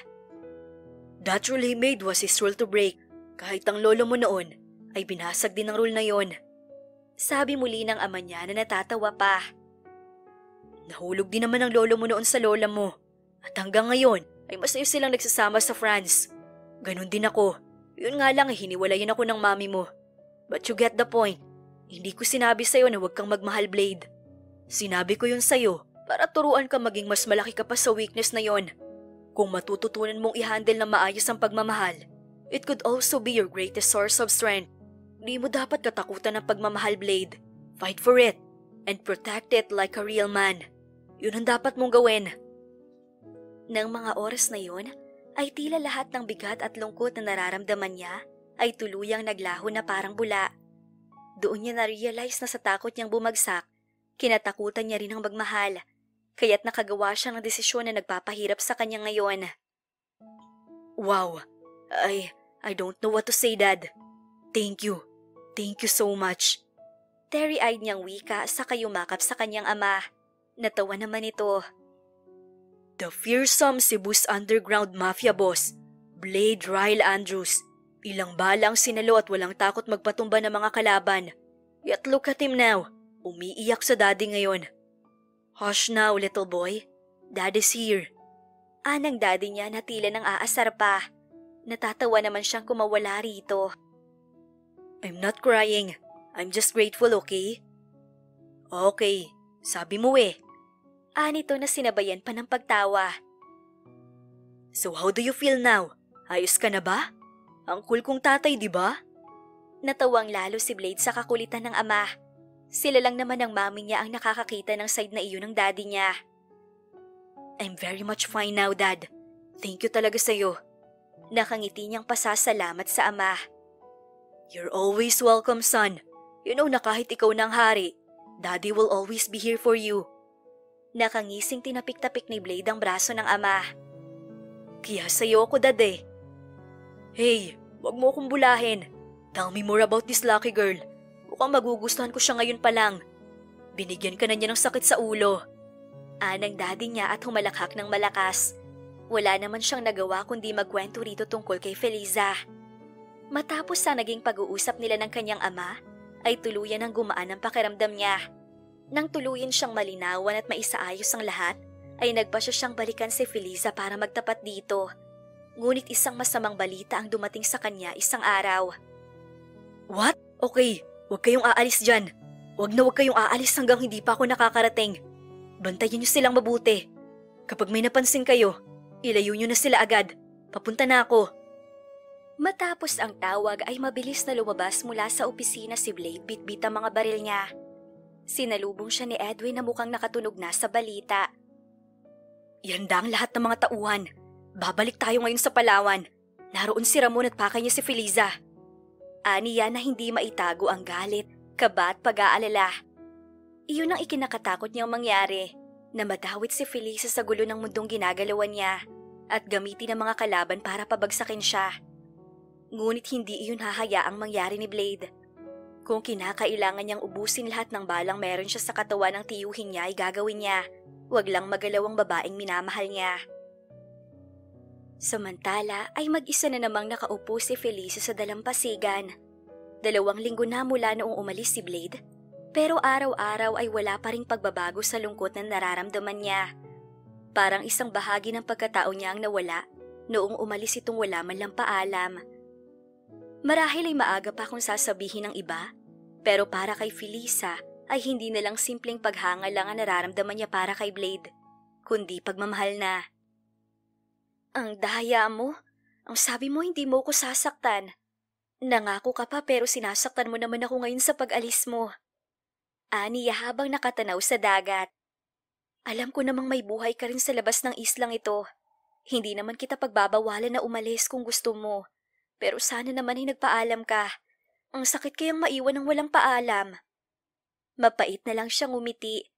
That rule he made was his rule to break. Kahit ang lolo mo noon ay binasag din ang rule na yon. Sabi muli ng ama niya na natatawa pa. Nahulog din naman ang lolo mo noon sa lola mo. At hanggang ngayon ay masaya silang nagsasama sa France. Ganon din ako. Yun nga lang hiniwalayan ako ng mami mo. But you get the point. Hindi ko sinabi sa'yo na huwag kang magmahal, Blade. Sinabi ko yun sa'yo para turuan ka maging mas malaki ka pa sa weakness na yon. Kung matututunan mong i-handle na maayos ang pagmamahal, it could also be your greatest source of strength. Di mo dapat katakutan ng pagmamahal, Blade. Fight for it and protect it like a real man. Yun ang dapat mong gawin. Nang mga oras na yun, ay tila lahat ng bigat at lungkot na nararamdaman niya ay tuluyang naglaho na parang bula. Doon niya na-realize na sa takot niyang bumagsak, kinatakutan niya rin ang magmahal, kaya't nakagawa siya ng desisyon na nagpapahirap sa kanya ngayon. Wow, I don't know what to say, Dad. Thank you. Thank you so much. Teary-eyed niyang wika sa kayumakap sa kanyang ama. Natawa naman ito. The fearsome Cebu's underground mafia boss, Blade Ryle Andrews. Ilang bala ang sinalo at walang takot magpatumba ng mga kalaban. Yet look at him now. Umiiyak sa daddy ngayon. Hush now, little boy. Dad is here. Anang daddy niya na tila nang aasar pa. Natatawa naman siyang kumawala rito. I'm not crying. I'm just grateful, okay? Okay, sabi mo eh. Anito na sinabayan pa ng pagtawa. So how do you feel now? Ayos ka na ba? Ang cool kong tatay, di ba? Natawang lalo si Blade sa kakulitan ng ama. Sila lang naman ang mami niya ang nakakakita ng side na iyon ng daddy niya. I'm very much fine now, Dad. Thank you talaga sa'yo. Nakangiti niyang pasasalamat sa ama. You're always welcome, son. You know na kahit ikaw na ang hari, Daddy will always be here for you. Nakangising tinapik-tapik ni Blade ang braso ng ama. Kaya sa'yo ako, Dad eh. Hey, wag mo akong bulahin. Tell me more about this lucky girl. Mukhang magugustuhan ko siya ngayon pa lang. Binigyan ka na niya ng sakit sa ulo. Anang daddy niya at humalakhak ng malakas. Wala naman siyang nagawa kundi magkwento rito tungkol kay Feliza. Matapos sa naging pag-uusap nila ng kanyang ama, ay tuluyan ang gumaan ang pakiramdam niya. Nang tuluyan siyang malinawan at maisaayos ang lahat, ay nagpasya siyang balikan si Feliza para magtapat dito. Ngunit isang masamang balita ang dumating sa kanya isang araw. What? Okay, huwag kayong aalis dyan. Huwag kayong aalis hanggang hindi pa ako nakakarating. Bantayan niyo silang mabuti. Kapag may napansin kayo, ilayo niyo na sila agad. Papunta na ako. Matapos ang tawag ay mabilis na lumabas mula sa opisina si Blade bitbit ang mga baril niya. Sinalubong siya ni Edwin na mukhang nakatunog na sa balita. Ihanda ang lahat ng mga tauhan. Babalik tayo ngayon sa Palawan. Naroon si Ramon at pakay niya si Feliza. Aniya na hindi maitago ang galit, kaba at pag-aalala. Iyon ang ikinakatakot niyang mangyari, na madawit si Feliza sa gulo ng mundong ginagalawan niya at gamitin ang mga kalaban para pabagsakin siya. Ngunit hindi iyon hahayaang mangyari ni Blade. Kung kinakailangan niyang ubusin lahat ng balang meron siya sa katawan ng tiyuhin niya ay gagawin niya. Huwag lang magalaw ang babaeng minamahal niya. Samantala ay mag-isa na namang nakaupo si Feliza sa dalampasigan. 2 linggo na mula noong umalis si Blade, pero araw-araw ay wala pa ring pagbabago sa lungkot na nararamdaman niya. Parang isang bahagi ng pagkatao niya ang nawala noong umalis itong wala man lang paalam. Marahil ay maaga pa kung sasabihin ng iba, pero para kay Feliza ay hindi na lang simpleng paghanga lang ang nararamdaman niya para kay Blade, kundi pagmamahal na. Ang daya mo. Ang sabi mo hindi mo ko sasaktan. Nangako ka pa pero sinasaktan mo naman ako ngayon sa pag-alis mo. Aniya habang nakatanaw sa dagat. Alam ko namang may buhay ka rin sa labas ng islang ito. Hindi naman kita pagbabawalan na umalis kung gusto mo. Pero sana naman ay nagpaalam ka. Ang sakit kayang maiwan ng walang paalam. Mapait na lang siyang umiti.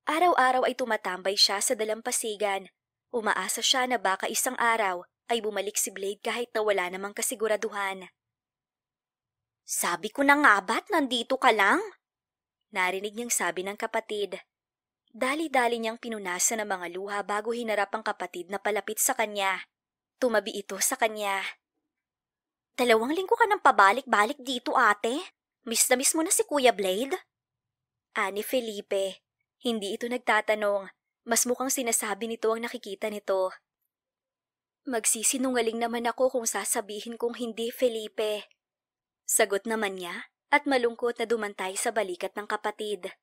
Araw-araw ay tumatambay siya sa dalampasigan. Umaasa siya na baka isang araw ay bumalik si Blade kahit na wala namang kasiguraduhan. Sabi ko na nga ba't nandito ka lang? Narinig niyang sabi ng kapatid. Dali-dali niyang pinunasan ng mga luha bago hinarap ang kapatid na palapit sa kanya. Tumabi ito sa kanya. 2 linggo ka nang pabalik-balik dito, ate. Miss na miss mo na si Kuya Blade? Ani Felipe. Hindi ito nagtatanong. Mas mukhang sinasabi nito ang nakikita nito. Magsisinungaling naman ako kung sasabihin kong hindi, Felipe. Sagot naman niya at malungkot na dumantay sa balikat ng kapatid.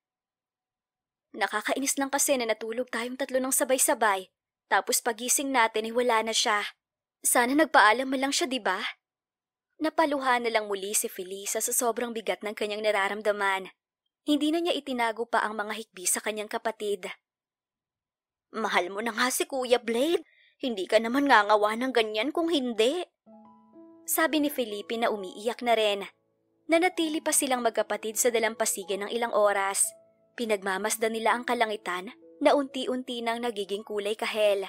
Nakakainis lang kasi na natulog tayong 3 ng sabay-sabay. Tapos pagising natin ay wala na siya. Sana nagpaalam man lang siya, diba? Napaluha na lang muli si Felisa sa sobrang bigat ng kanyang nararamdaman. Hindi na niya itinago pa ang mga hikbi sa kanyang kapatid. Mahal mo na nga si Kuya Blade. Hindi ka naman ngangawa ng ganyan kung hindi. Sabi ni Felipe na umiiyak na rin. Nanatili pa silang magkapatid sa dalampasigan ng ilang oras. Pinagmamasdan nila ang kalangitan na unti-unti nang nagiging kulay kahel.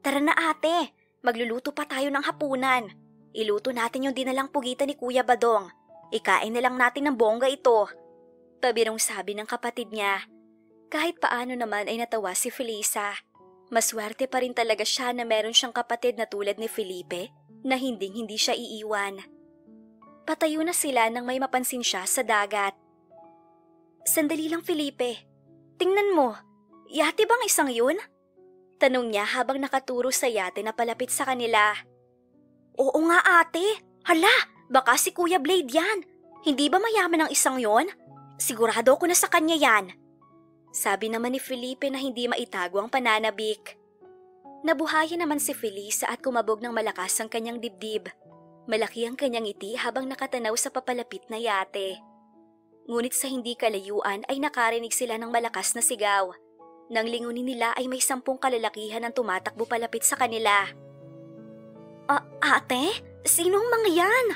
Tara na ate, magluluto pa tayo ng hapunan. Iluto natin yung dinalang pugitan ni Kuya Badong. Ikain na lang natin ng bongga ito. Pabirong sabi ng kapatid niya. Kahit paano naman ay natawa si Felisa. Maswerte pa rin talaga siya na meron siyang kapatid na tulad ni Felipe na hindi siya iiwan. Patayo na sila nang may mapansin siya sa dagat. Sandali lang, Felipe. Tingnan mo, yate bang isang yun? Tanong niya habang nakaturo sa yate na palapit sa kanila. Oo nga ate, hala, baka si Kuya Blade yan. Hindi ba mayaman ang isang yon? Sigurado ako na sa kanya yan. Sabi naman ni Felipe na hindi maitago ang pananabik. Nabuhayan naman si Felisa at kumabog ng malakas ang kanyang dibdib. Malaki ang kanyang ngiti habang nakatanaw sa papalapit na yate. Ngunit sa hindi kalayuan ay nakarinig sila ng malakas na sigaw. Nang lingunin nila ay may 10 kalalakihan ang tumatakbo palapit sa kanila. Ate? Sinong mga yan?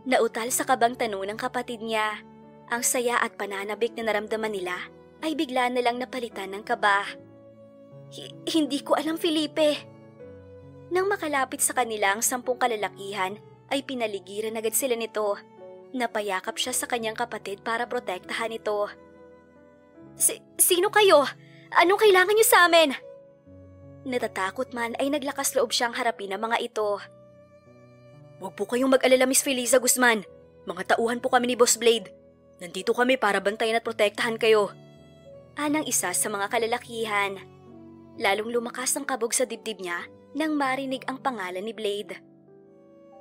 Nautal sa kabang tanong ng kapatid niya. Ang saya at pananabik na naramdaman nila ay bigla na lang napalitan ng kaba. Hindi ko alam, Felipe. Nang makalapit sa kanila ang 10 kalalakihan, ay pinaligiran agad sila nito. Napayakap siya sa kanyang kapatid para protektahan ito. Sino kayo? Anong kailangan niyo sa amin? Natatakot man ay naglakas loob siyang harapin ang mga ito. Huwag po kayong mag-alala, Miss Felisa Guzman. Mga tauhan po kami ni Boss Blade. Nandito kami para bantayan at protektahan kayo. Anang isa sa mga kalalakihan. Lalong lumakas ang kabog sa dibdib niya nang marinig ang pangalan ni Blade.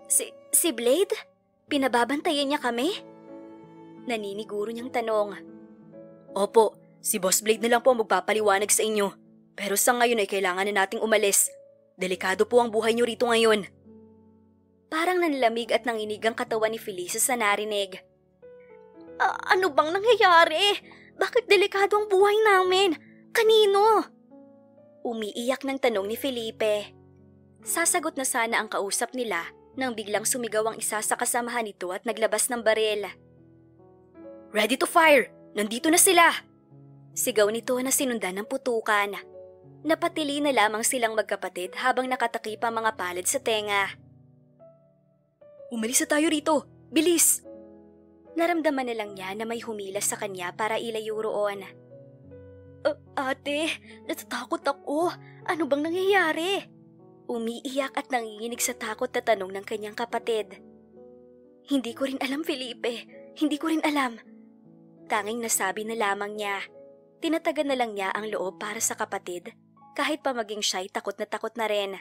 Si Blade? Pinababantayan niya kami? Naniniguro niyang tanong. Opo, si Boss Blade na lang po ang magpapaliwanag sa inyo. Pero sa ngayon ay kailangan na nating umalis. Delikado po ang buhay niyo rito ngayon. Parang nanlamig at nanginig ang katawan ni Felisa sa narinig. Ano bang nangyayari? Bakit delikado ang buhay namin? Kanino? Umiiyak ng tanong ni Felipe. Sasagot na sana ang kausap nila nang biglang sumigaw ang isa sa kasamahan nito at naglabas ng baril. Ready to fire! Nandito na sila! Sigaw nito na sinundan ng putukan. Napatili na lamang silang magkapatid habang nakatakip ang mga palad sa tenga. Umalis na tayo rito! Bilis! Naramdaman na lang niya na may humilas sa kanya para ilayo roon. Ate, natatakot ako. Ano bang nangyayari? Umiiyak at nanginginig sa takot na tanong ng kanyang kapatid. Hindi ko rin alam, Felipe. Hindi ko rin alam. Tanging nasabi na lamang niya. Tinatagan na lang niya ang loob para sa kapatid, kahit pa maging siya'y takot na rin.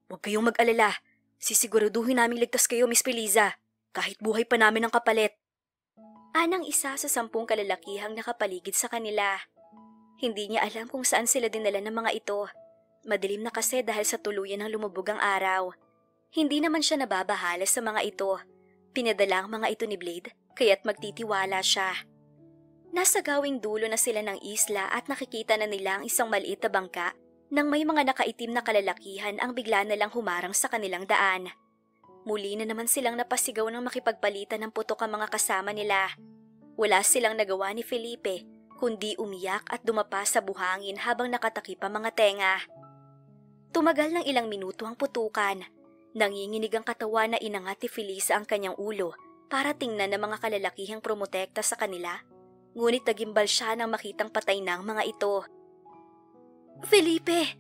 Huwag kayong mag-alala. Sisiguraduhin naming ligtas kayo, Miss Felisa, kahit buhay pa namin ang kapalit. Anang isa sa 10 kalalakihang nakapaligid sa kanila. Hindi niya alam kung saan sila dinala ng mga ito. Madilim na kasi dahil sa tuluyan ng lumubog ang araw. Hindi naman siya nababahala sa mga ito. Pinadala ang mga ito ni Blade, kaya't magtitiwala siya. Nasa gawing dulo na sila ng isla at nakikita na nila ang isang maliit na bangka nang may mga nakaitim na kalalakihan ang bigla na lang humarang sa kanilang daan. Muli na naman silang napasigaw ng makipagpalitan ng putok ang mga kasama nila. Wala silang nagawa ni Felipe, kundi umiyak at dumapa sa buhangin habang nakatakip ang mga tenga. Tumagal ng ilang minuto ang putukan. Nanginginig ang katawan na inangat ni Felisa ang kanyang ulo para tingnan ng mga kalalakihang promotekta sa kanila. Ngunit nagimbal siya nang makitang patay na ang mga ito. "Felipe!"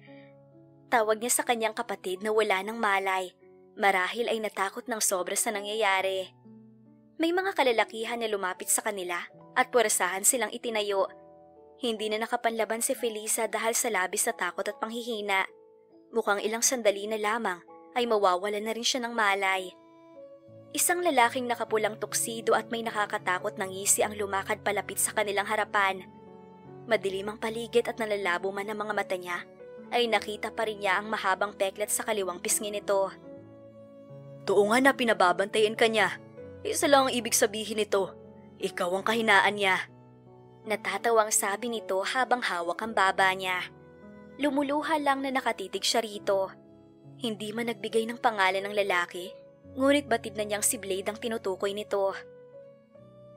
Tawag niya sa kanyang kapatid na wala ng malay. Marahil ay natakot ng sobra sa nangyayari. May mga kalalakihan na lumapit sa kanila at puwersahan silang itinayo. Hindi na nakapanlaban si Felisa dahil sa labis na takot at panghihina. Mukhang ilang sandali na lamang ay mawawalan na rin siya ng malay. Isang lalaking nakapulang tuksido at may nakakatakot na ngisi ang lumakad palapit sa kanilang harapan. Madilim ang paligid at nalalabo man ang mga mata niya, ay nakita pa rin niya ang mahabang peklat sa kaliwang pisngi nito. "Too nga na pinababantayan ka niya. Isa lang ang ibig sabihin nito. Ikaw ang kahinaan niya." Natatawang sabi nito habang hawak ang baba niya. Lumuluha lang na nakatitig siya rito. Hindi man nagbigay ng pangalan ng lalaki, ngunit batid na niyang si Blade ang tinutukoy nito.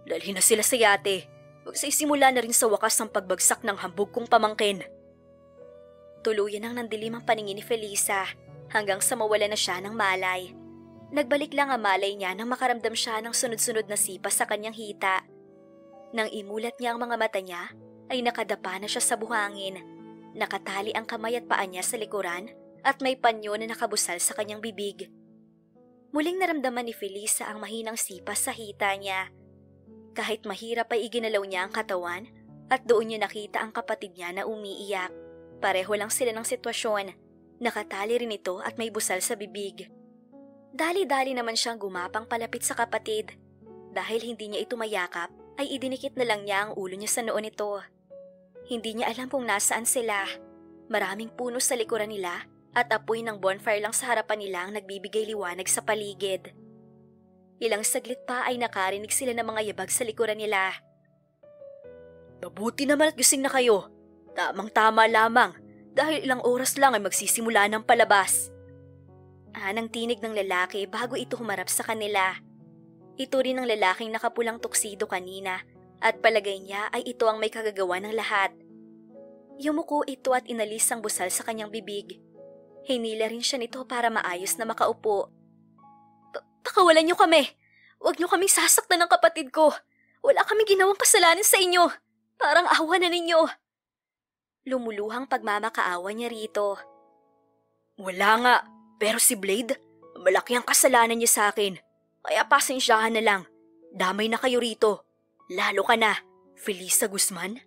"Dalhin na sila sa yate. Magsisimula na rin sa wakas ang pagbagsak ng hambog kong pamangkin." Tuluyan ang nandilim ang paningin ni Felisa hanggang sa mawala na siya ng malay. Nagbalik lang ang malay niya nang makaramdam siya ng sunod-sunod na sipa sa kanyang hita. Nang imulat niya ang mga mata niya, ay nakadapa na siya sa buhangin. Nakatali ang kamay at paa niya sa likuran at may panyo na nakabusal sa kanyang bibig. Muling naramdaman ni Felisa ang mahinang sipa sa hita niya. Kahit mahirap ay iginalaw niya ang katawan at doon niya nakita ang kapatid niya na umiiyak. Pareho lang sila ng sitwasyon. Nakatali rin ito at may busal sa bibig. Dali-dali naman siyang gumapang palapit sa kapatid. Dahil hindi niya ito mayakap, ay idinikit na lang niya ang ulo niya sa noo nito. Hindi niya alam kung nasaan sila. Maraming puno sa likuran nila at apoy ng bonfire lang sa harapan nila ang nagbibigay liwanag sa paligid. Ilang saglit pa ay nakarinig sila ng mga yabag sa likuran nila. "Mabuti naman at gising na kayo. Tamang-tama lamang dahil ilang oras lang ay magsisimula ng palabas." Anang tinig ng lalaki bago ito humarap sa kanila. Ito rin ang lalaking nakapulang tuksido kanina at palagay niya ay ito ang may kagagawa ng lahat. Yumuko ito at inalis ang busal sa kanyang bibig. Hinila rin siya nito para maayos na makaupo. Pakawalan niyo kami! Huwag niyo kaming sasaktan ng kapatid ko! Wala kaming ginawang kasalanan sa inyo! Parang awa na ninyo! Lumuluhang pagmamakaawa niya rito. "Wala nga, pero si Blade, malaki ang kasalanan niya sa akin. Kaya pasensyahan na lang. Damay na kayo rito. Lalo ka na, Felisa Guzman."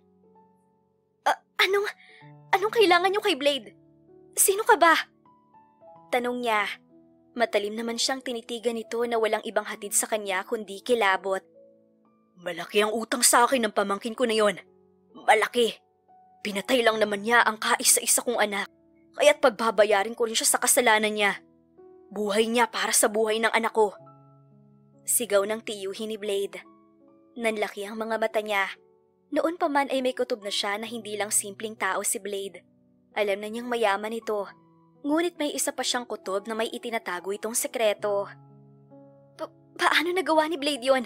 Anong kailangan niyo kay Blade? Sino ka ba?" Tanong niya. Matalim naman siyang tinitigan nito na walang ibang hatid sa kanya kundi kilabot. "Malaki ang utang sa akin ng pamangkin ko na yon. Malaki. Pinatay lang naman niya ang kaisa-isa kong anak. Kaya't pagbabayarin ko rin siya sa kasalanan niya. Buhay niya para sa buhay ng anak ko." Sigaw ng tiyuhin ni Blade. Nanlaki ang mga mata niya. Noon pa man ay may kutob na siya na hindi lang simpleng tao si Blade. Alam na niyang mayaman ito. Ngunit may isa pa siyang kutob na may itinatago itong sekreto. Paano nagawa ni Blade yon?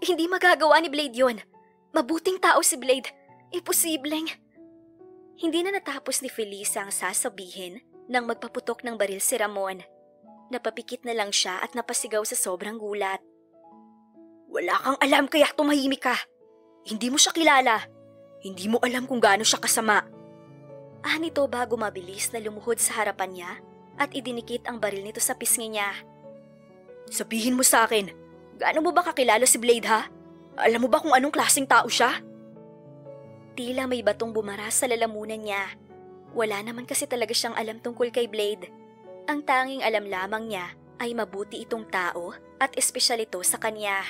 Hindi magagawa ni Blade yon. Mabuting tao si Blade. Imposibleng. Hindi na natapos ni Felisa ang sasabihin nang magpaputok ng baril si Ramon. Napapikit na lang siya at napasigaw sa sobrang gulat. "Wala kang alam kaya tumahimik ka. Hindi mo siya kilala. Hindi mo alam kung gaano siya kasama." Nito bago mabilis na lumuhod sa harapan niya at idinikit ang baril nito sa pisngi niya. "Sabihin mo sa akin, gaano mo ba kakilala si Blade ha? Alam mo ba kung anong klaseng tao siya?" Tila may batong bumara sa lalamunan niya. Wala naman kasi talaga siyang alam tungkol kay Blade. Ang tanging alam lamang niya ay ay mabuti itong tao at espesyal ito sa kanya.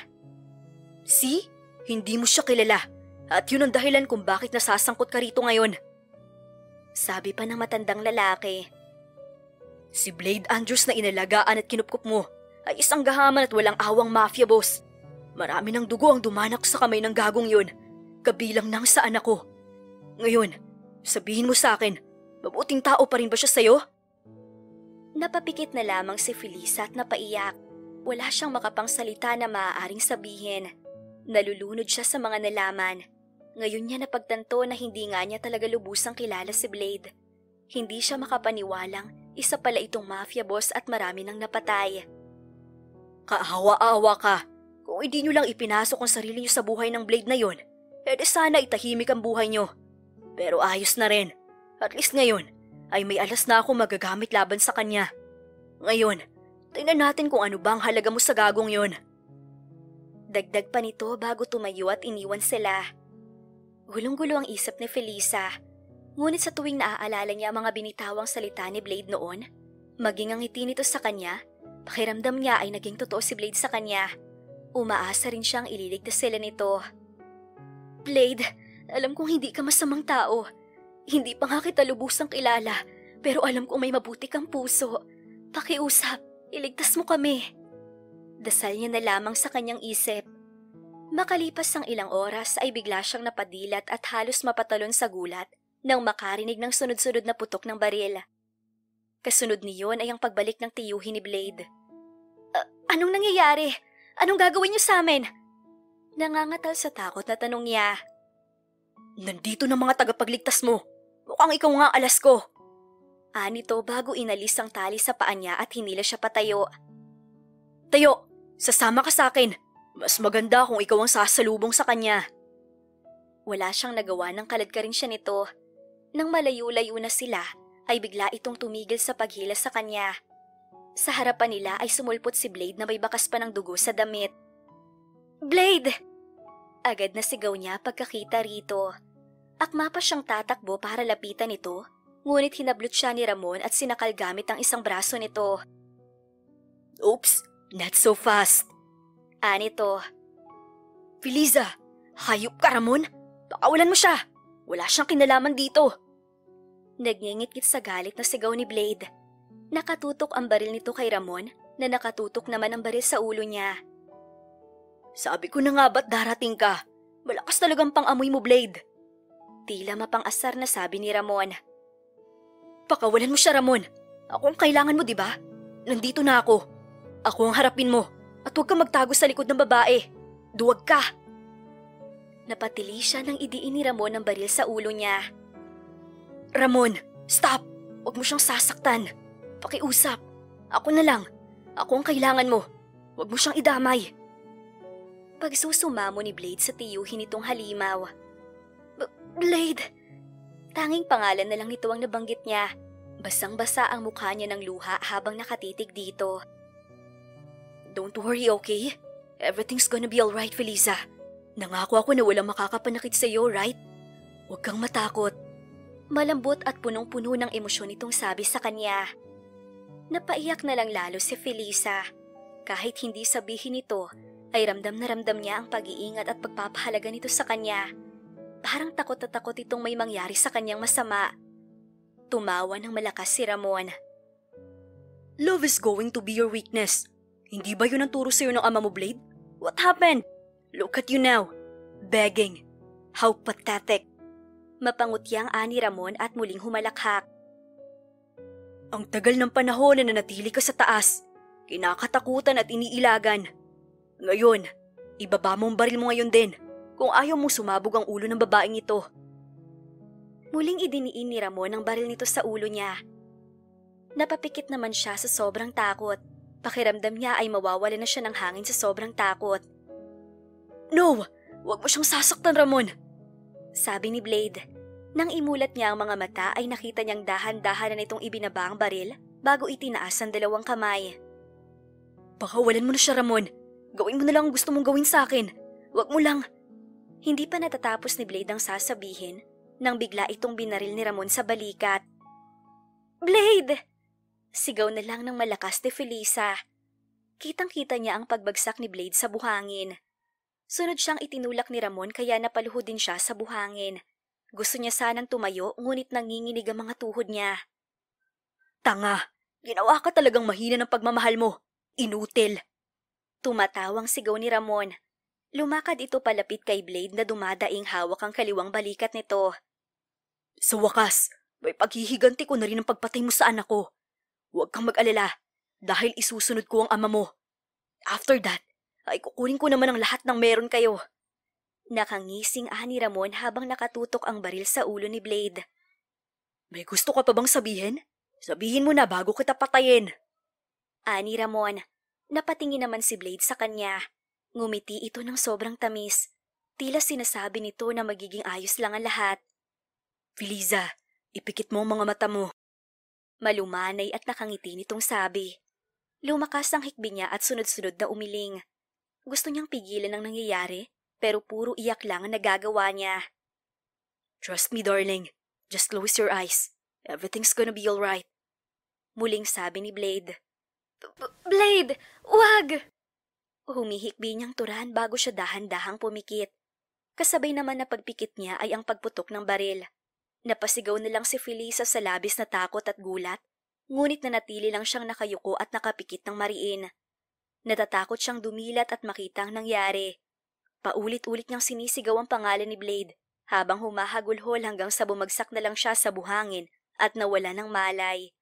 See? Hindi mo siya kilala at yun ang dahilan kung bakit nasasangkot ka rito ngayon. Sabi pa ng matandang lalaki. Si Blade Andrews na inalagaan at kinupkup mo ay isang gahaman at walang awang mafia boss. Marami ng dugo ang dumanak sa kamay ng gagong yun, kabilang ng sa anak ko. Ngayon, sabihin mo sa akin, mabuting tao pa rin ba siya sa'yo? Napapikit na lamang si Felisa at napaiyak. Wala siyang makapangsalita na maaaring sabihin. Nalulunod siya sa mga nalaman. Ngayon niya napagtanto na hindi nga niya talaga lubusang kilala si Blade. Hindi siya makapaniwalang isa pala itong mafia boss at marami nang napatay. Kaawa-awa ka. Kung hindi niyo lang ipinasok ang sarili niyo sa buhay ng Blade na yon, edi sana itahimik ang buhay niyo. Pero ayos na rin. At least ngayon, ay may alas na ako magagamit laban sa kanya. Ngayon, tingnan natin kung ano ba ang halaga mo sa gagong yon. Dagdag pa nito bago tumayo at iniwan sila. Gulong-gulo ang isip ni Felisa. Ngunit sa tuwing naaalala niya ang mga binitawang salita ni Blade noon, maging ang ngiti nito sa kanya, pakiramdam niya ay naging totoo si Blade sa kanya. Umaasa rin siyang ililigtas sila nito. Blade, alam kong hindi ka masamang tao. Hindi pa nga kita lubusang kilala, pero alam kong may mabuti kang puso. Pakiusap, iligtas mo kami. Dasal niya na lamang sa kanyang isip. Makalipas ang ilang oras ay bigla siyang napadilat at halos mapatalon sa gulat nang makarinig ng sunod-sunod na putok ng baril. Kasunod niyon ay ang pagbalik ng tiyuhin ni Blade. Anong nangyayari? Anong gagawin niyo sa amin? Nangangatal sa takot na tanong niya. Nandito na mga tagapagligtas mo. Mukhang ikaw nga alas ko. Anito bago inalis ang tali sa paa niya at hinila siya patayo. Tayo, sasama ka sa akin. Mas maganda kung ikaw ang sasalubong sa kanya. Wala siyang nagawa nang kalad ka rin siya nito. Nang malayo-layo na sila, ay bigla itong tumigil sa paghila sa kanya. Sa harapan nila ay sumulpot si Blade na may bakas pa ng dugo sa damit. Blade! Agad na sigaw niya pagkakita rito. Akma pa siyang tatakbo para lapitan ito, ngunit hinablot siya ni Ramon at sinakal gamit ang isang braso nito. Oops, not so fast. Anito. Felisa, hayop ka Ramon. Pakawalan mo siya. Wala siyang kinalaman dito. Nagngingit-ngit sa galit na sigaw ni Blade. Nakatutok ang baril nito kay Ramon na nakatutok naman ang baril sa ulo niya. Sabi ko na nga ba't darating ka? Malakas talagang pang-amoy mo, Blade. Tila mapang-asar na sabi ni Ramon. Pakawalan mo siya, Ramon. Ako ang kailangan mo, di ba? Nandito na ako. Ako ang harapin mo. At huwag kang magtago sa likod ng babae. Duwag ka. Napatili siya nang idiin ni Ramon ang baril sa ulo niya. Ramon, stop! Huwag mo siyang sasaktan. Pakiusap. Ako na lang. Ako ang kailangan mo. Huwag mo siyang idamay. Pagsusumamo ni Blade sa tiyuhin nitong halimaw. Blade! Tanging pangalan na lang nito ang nabanggit niya. Basang-basa ang mukha niya ng luha habang nakatitig dito. Don't worry, okay? Everything's gonna be alright, Felisa. Nangako ako na walang makakapanakit sa iyo, right? Huwag kang matakot. Malambot at punong-puno ng emosyon itong sabi sa kanya. Napaiyak na lang lalo si Felisa. Kahit hindi sabihin ito, ay ramdam na ramdam niya ang pag-iingat at pagpapahalaga nito sa kanya. Parang takot na takot itong may mangyari sa kanyang masama. Tumawa ng malakas si Ramon. Love is going to be your weakness. Hindi ba yun ang turo sa'yo ng ama mo, Blade? What happened? Look at you now. Begging. How pathetic. Mapangutyang ani Ramon at muling humalakhak. Ang tagal ng panahon na nanatili ka sa taas. Kinakatakutan at iniilagan. Ngayon, ibaba mo ang baril mo ngayon din kung ayaw mong sumabog ang ulo ng babaeng ito. Muling idiniin ni Ramon ang baril nito sa ulo niya. Napapikit naman siya sa sobrang takot. Pakiramdam niya ay mawawala na siya ng hangin sa sobrang takot. No! Huwag mo siyang sasaktan, Ramon! Sabi ni Blade. Nang imulat niya ang mga mata ay nakita niyang dahan-dahan na itong ibinaba ang baril bago itinaas ang dalawang kamay. Pakawalan mo na siya, Ramon. Gawin mo na lang ang gusto mong gawin sa akin. Huwag mo lang. Hindi pa natatapos ni Blade ang sasabihin nang bigla itong binaril ni Ramon sa balikat. Blade! Sigaw na lang ng malakas ni Felisa. Kitang-kita niya ang pagbagsak ni Blade sa buhangin. Sunod siyang itinulak ni Ramon kaya napaluhod din siya sa buhangin. Gusto niya sanang tumayo ngunit nanginginig ang mga tuhod niya. Tanga! Ginawa ka talagang mahina ng pagmamahal mo. Inutil! Tumatawang sigaw ni Ramon. Lumakad ito palapit kay Blade na dumadaing hawak ang kaliwang balikat nito. Sa wakas, may paghihiganti ko na rin ang pagpatay mo sa anak ko. Huwag kang mag-alala dahil isusunod ko ang ama mo. After that, ay kukunin ko naman ang lahat ng meron kayo. Nakangising ni Ramon habang nakatutok ang baril sa ulo ni Blade. May gusto ka pa bang sabihin? Sabihin mo na bago kita patayin. Ani Ramon. Napatingin naman si Blade sa kanya. Ngumiti ito ng sobrang tamis. Tila sinasabi nito na magiging ayos lang ang lahat. Feliza, ipikit mo ang mga mata mo. Malumanay at nakangiti nitong sabi. Lumakas ang hikbi niya at sunod-sunod na umiling. Gusto niyang pigilan ang nangyayari, pero puro iyak lang ang nagagawa niya. Trust me, darling. Just close your eyes. Everything's gonna be alright. Muling sabi ni Blade. Blade! Wag! Humihikbi niyang turahan bago siya dahan-dahang pumikit. Kasabay naman na pagpikit niya ay ang pagputok ng baril. Napasigaw na lang si Felisa sa labis na takot at gulat, ngunit nanatili lang siyang nakayuko at nakapikit ng mariin. Natatakot siyang dumilat at makita ang nangyari. Paulit-ulit niyang sinisigaw ang pangalan ni Blade habang humahagulhol hanggang sa bumagsak na lang siya sa buhangin at nawala ng malay.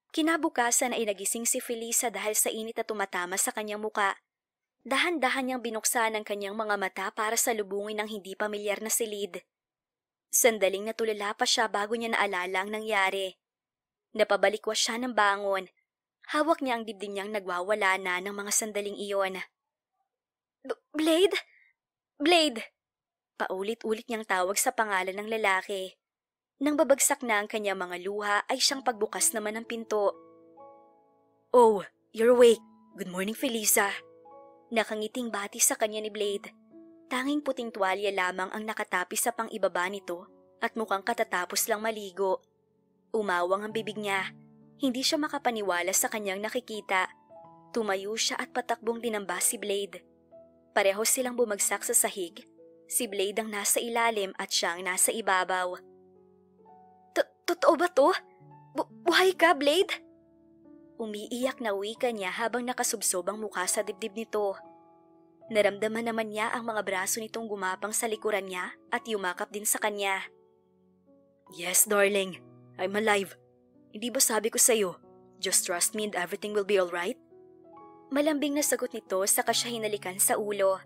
Kinabukasan ay nagising si Felisa dahil sa init na tumatama sa kanyang muka. Dahan-dahan niyang binuksan ang kanyang mga mata para salubungin ng hindi pamilyar na silid. Sandaling natulala pa siya bago niya naalala ang nangyari. Napabalikwas siya ng bangon. Hawak niya ang dibdib niyang nagwawala na ng mga sandaling iyon. Blade? Blade! Paulit-ulit niyang tawag sa pangalan ng lalaki. Nang babagsak na ang kanyang mga luha ay siyang pagbukas naman ng pinto. Oh, you're awake. Good morning, Felisa. Nakangiting bati sa kanya ni Blade. Tanging puting tuwalya lamang ang nakatapis sa pang-ibaba nito at mukhang katatapos lang maligo. Umawang ang bibig niya. Hindi siya makapaniwala sa kanyang nakikita. Tumayo siya at patakbong dinamba si Blade. Pareho silang bumagsak sa sahig. Si Blade ang nasa ilalim at siya ang nasa ibabaw. Totoo ba to? Buhay ka, Blade? Umiiyak na wika niya habang nakasubsob ang mukha sa dibdib nito. Naramdaman naman niya ang mga braso nitong gumapang sa likuran niya at yumakap din sa kanya. Yes, darling. I'm alive. Hindi ba sabi ko sa'yo, just trust me and everything will be alright? Malambing na sagot nito saka siya hinalikan sa ulo.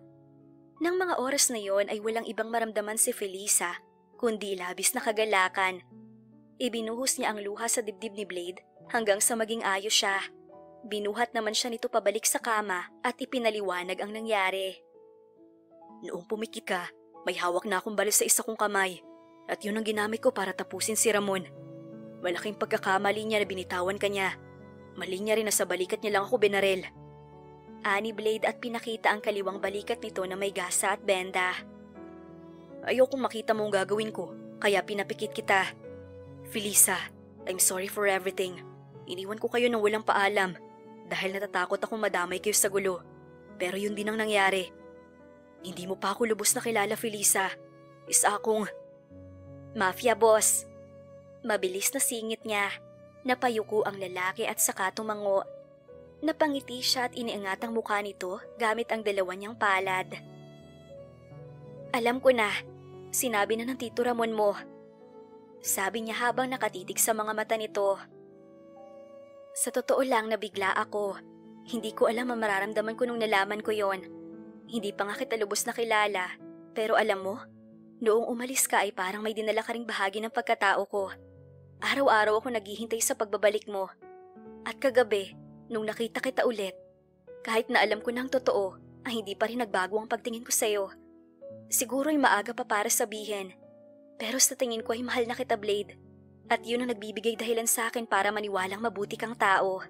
Nang mga oras na yon ay walang ibang maramdaman si Felisa, kundi labis na kagalakan. Ibinuhos niya ang luha sa dibdib ni Blade hanggang sa maging ayos siya. Binuhat naman siya nito pabalik sa kama at ipinaliwanag ang nangyari. Noong pumikit ka, may hawak na akong baril sa isa kong kamay at yun ang ginamit ko para tapusin si Ramon. Malaking pagkakamali niya na binitawan ka niya. Mali niya rin na sa balikat niya lang ako binaril. Ani Blade at pinakita ang kaliwang balikat nito na may gasa at benda. Ayokong makita mo ang gagawin ko, kaya pinapikit kita. Felisa, I'm sorry for everything. Iniwan ko kayo nang walang paalam dahil natatakot akong madamay kayo sa gulo. Pero yun din ang nangyari. Hindi mo pa ako lubos na kilala, Felisa. Isa akong mafia boss. Mabilis na singit niya. Napayuko ang lalaki at saka tumango. Napangiti siya at iniangat ang mukha nito gamit ang dalawa niyang palad. Alam ko na, sinabi na ng Tito Ramon mo. Sabi niya habang nakatitig sa mga mata nito. Sa totoo lang nabigla ako. Hindi ko alam ang mararamdaman ko nung nalaman ko yon. Hindi pa nga kita lubos na kilala. Pero alam mo, noong umalis ka ay parang may dinala ka ring bahagi ng pagkatao ko. Araw-araw ako naghihintay sa pagbabalik mo. At kagabi, nung nakita kita ulit, kahit na alam ko ng totoo, ay hindi pa rin nagbago ang pagtingin ko sa'yo. Siguro ay maaga pa para sabihin. Pero sa tingin ko ay mahal na kita, Blade. At yun ang nagbibigay dahilan sa akin para maniwalang mabuti kang tao.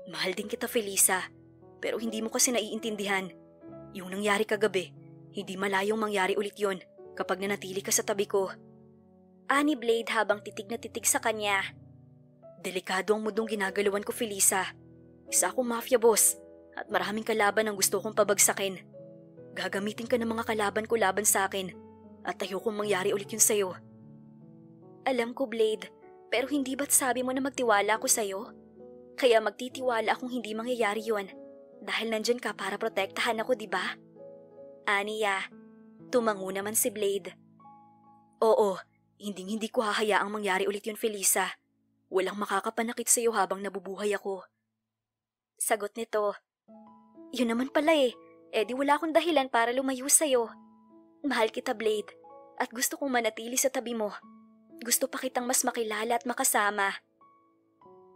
Mahal din kita, Felisa. Pero hindi mo kasi naiintindihan. Yung nangyari kagabi, hindi malayong mangyari ulit yon kapag nanatili ka sa tabi ko. Ani Blade habang titig na titig sa kanya. Delikado ang mundong ginagalawan ko, Felisa. Isa akong mafia boss at maraming kalaban ang gusto kong pabagsakin. Gagamitin ka ng mga kalaban ko laban sa akin at ayokong mangyari ulit yun sa'yo. Alam ko, Blade, pero hindi ba't sabi mo na magtiwala ako sa'yo? Kaya magtitiwala akong hindi mangyayari yun dahil nandyan ka para protektahan ako, di ba? Aniya, tumango naman si Blade. Oo, hindi ko hahayaang mangyari ulit yun, Felisa. Walang makakapanakit sa'yo habang nabubuhay ako. Sagot nito. Yun naman pala eh. Di wala akong dahilan para lumayo sa'yo. Mahal kita, Blade, at gusto kong manatili sa tabi mo. Gusto pa kitang mas makilala at makasama.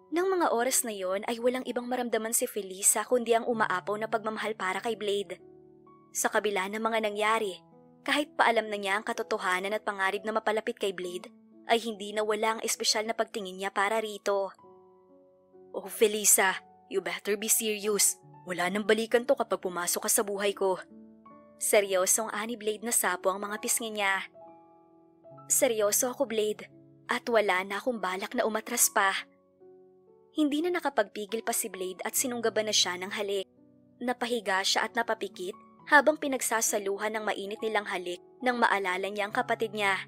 Nang mga oras na yon ay walang ibang maramdaman si Felisa kundi ang umaapaw na pagmamahal para kay Blade. Sa kabila ng mga nangyari, kahit paalam na niya ang katotohanan at pangarib na mapalapit kay Blade, ay hindi na wala ang espesyal na pagtingin niya para rito. Oh, Felisa, you better be serious. Wala nang balikan to kapag pumasok ka sa buhay ko. Seryosong ani Blade na sapo ang mga pisngi niya. Seryoso ako, Blade, at wala na akong balak na umatras pa. Hindi na nakapagpigil pa si Blade at sinunggaban na siya ng halik. Napahiga siya at napapikit habang pinagsasaluhan ng mainit nilang halik nang maalala niya ang kapatid niya.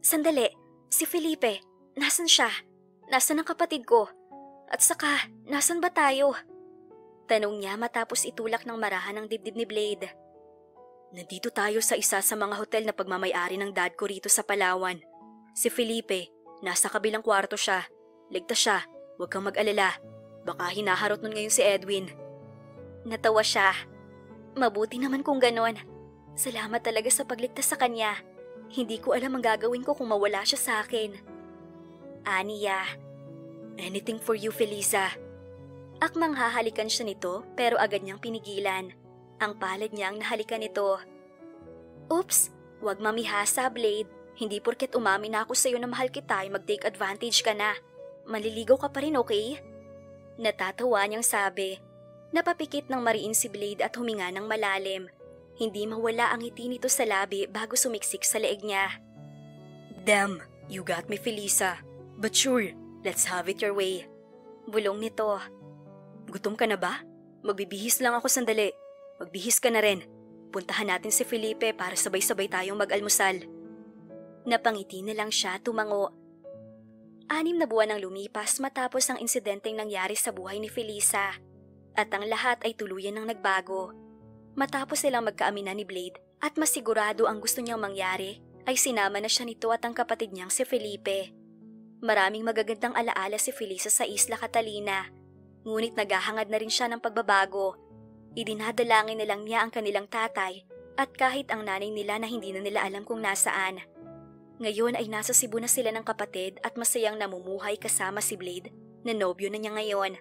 Sandali, si Felipe, nasan siya? Nasan ang kapatid ko? At saka, nasan ba tayo? Tanong niya matapos itulak ng marahan ang dibdib ni Blade. Nandito tayo sa isa sa mga hotel na pagmamay-ari ng dad ko rito sa Palawan. Si Felipe, nasa kabilang kwarto siya. Ligtas siya, huwag kang mag-alala. Baka hinaharot nun ngayon si Edwin. Natawa siya. Mabuti naman kung ganon. Salamat talaga sa pagligtas sa kanya. Hindi ko alam ang gagawin ko kung mawala siya sa akin. Aniya. Anything for you, Felisa. Akmang hahalikan siya nito pero agad niyang pinigilan. Ang palad niya ang nahalikan nito. Oops, wag mamihasa, Blade. Hindi porket umamin na ako sa'yo na mahal kita ay mag-take advantage ka na. Maliligaw ka pa rin, okay? Natatawa niyang sabi. Napapikit ng mariin si Blade at huminga ng malalim. Hindi mawala ang ngiti nito sa labi bago sumiksik sa leeg niya. Damn, you got me, Felisa. But sure, let's have it your way. Bulong nito. Gutom ka na ba? Magbibihis lang ako sandali. Magbihis ka na rin. Puntahan natin si Felipe para sabay-sabay tayong mag-almusal. Napangiti na lang siya tumango. 6 na buwan ang lumipas matapos ang insidenteng nangyari sa buhay ni Felisa. At ang lahat ay tuluyan ng nagbago. Matapos silang magkaaminan ni Blade at masigurado ang gusto niyang mangyari, ay sinama na siya nito at ang kapatid niyang si Felipe. Maraming magagandang alaala si Felisa sa Isla Catalina. Ngunit naghahangad na rin siya ng pagbabago. Idinadalangin na lang niya ang kanilang tatay at kahit ang nanay nila na hindi na nila alam kung nasaan. Ngayon ay nasa Cebu na sila ng kapatid at masayang namumuhay kasama si Blade na nobyo na niya ngayon.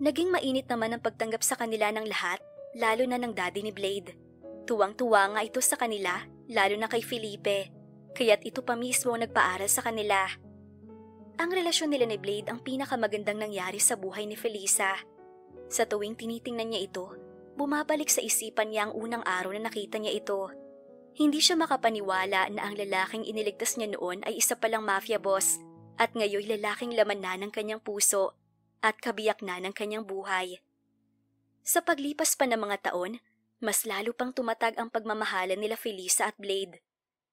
Naging mainit naman ang pagtanggap sa kanila ng lahat, lalo na ng daddy ni Blade. Tuwang-tuwa nga ito sa kanila, lalo na kay Felipe, kaya't ito pa mismo ang nagpaaral sa kanila. Ang relasyon nila ni Blade ang pinakamagandang nangyari sa buhay ni Felisa. Sa tuwing tinitingnan niya ito, bumabalik sa isipan niya ang unang araw na nakita niya ito. Hindi siya makapaniwala na ang lalaking iniligtas niya noon ay isa palang mafia boss at ngayoy lalaking laman na ng kanyang puso at kabiyak na ng kanyang buhay. Sa paglipas pa ng mga taon, mas lalo pang tumatag ang pagmamahalan nila Felisa at Blade.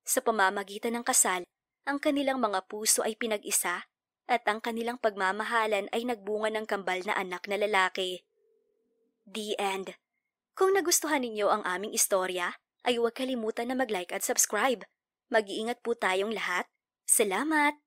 Sa pamamagitan ng kasal, ang kanilang mga puso ay pinag-isa at ang kanilang pagmamahalan ay nagbunga ng kambal na anak na lalaki. The end. Kung nagustuhan ninyo ang aming istorya, ay huwag kalimutan na mag-like at subscribe. Mag-iingat po tayong lahat. Salamat!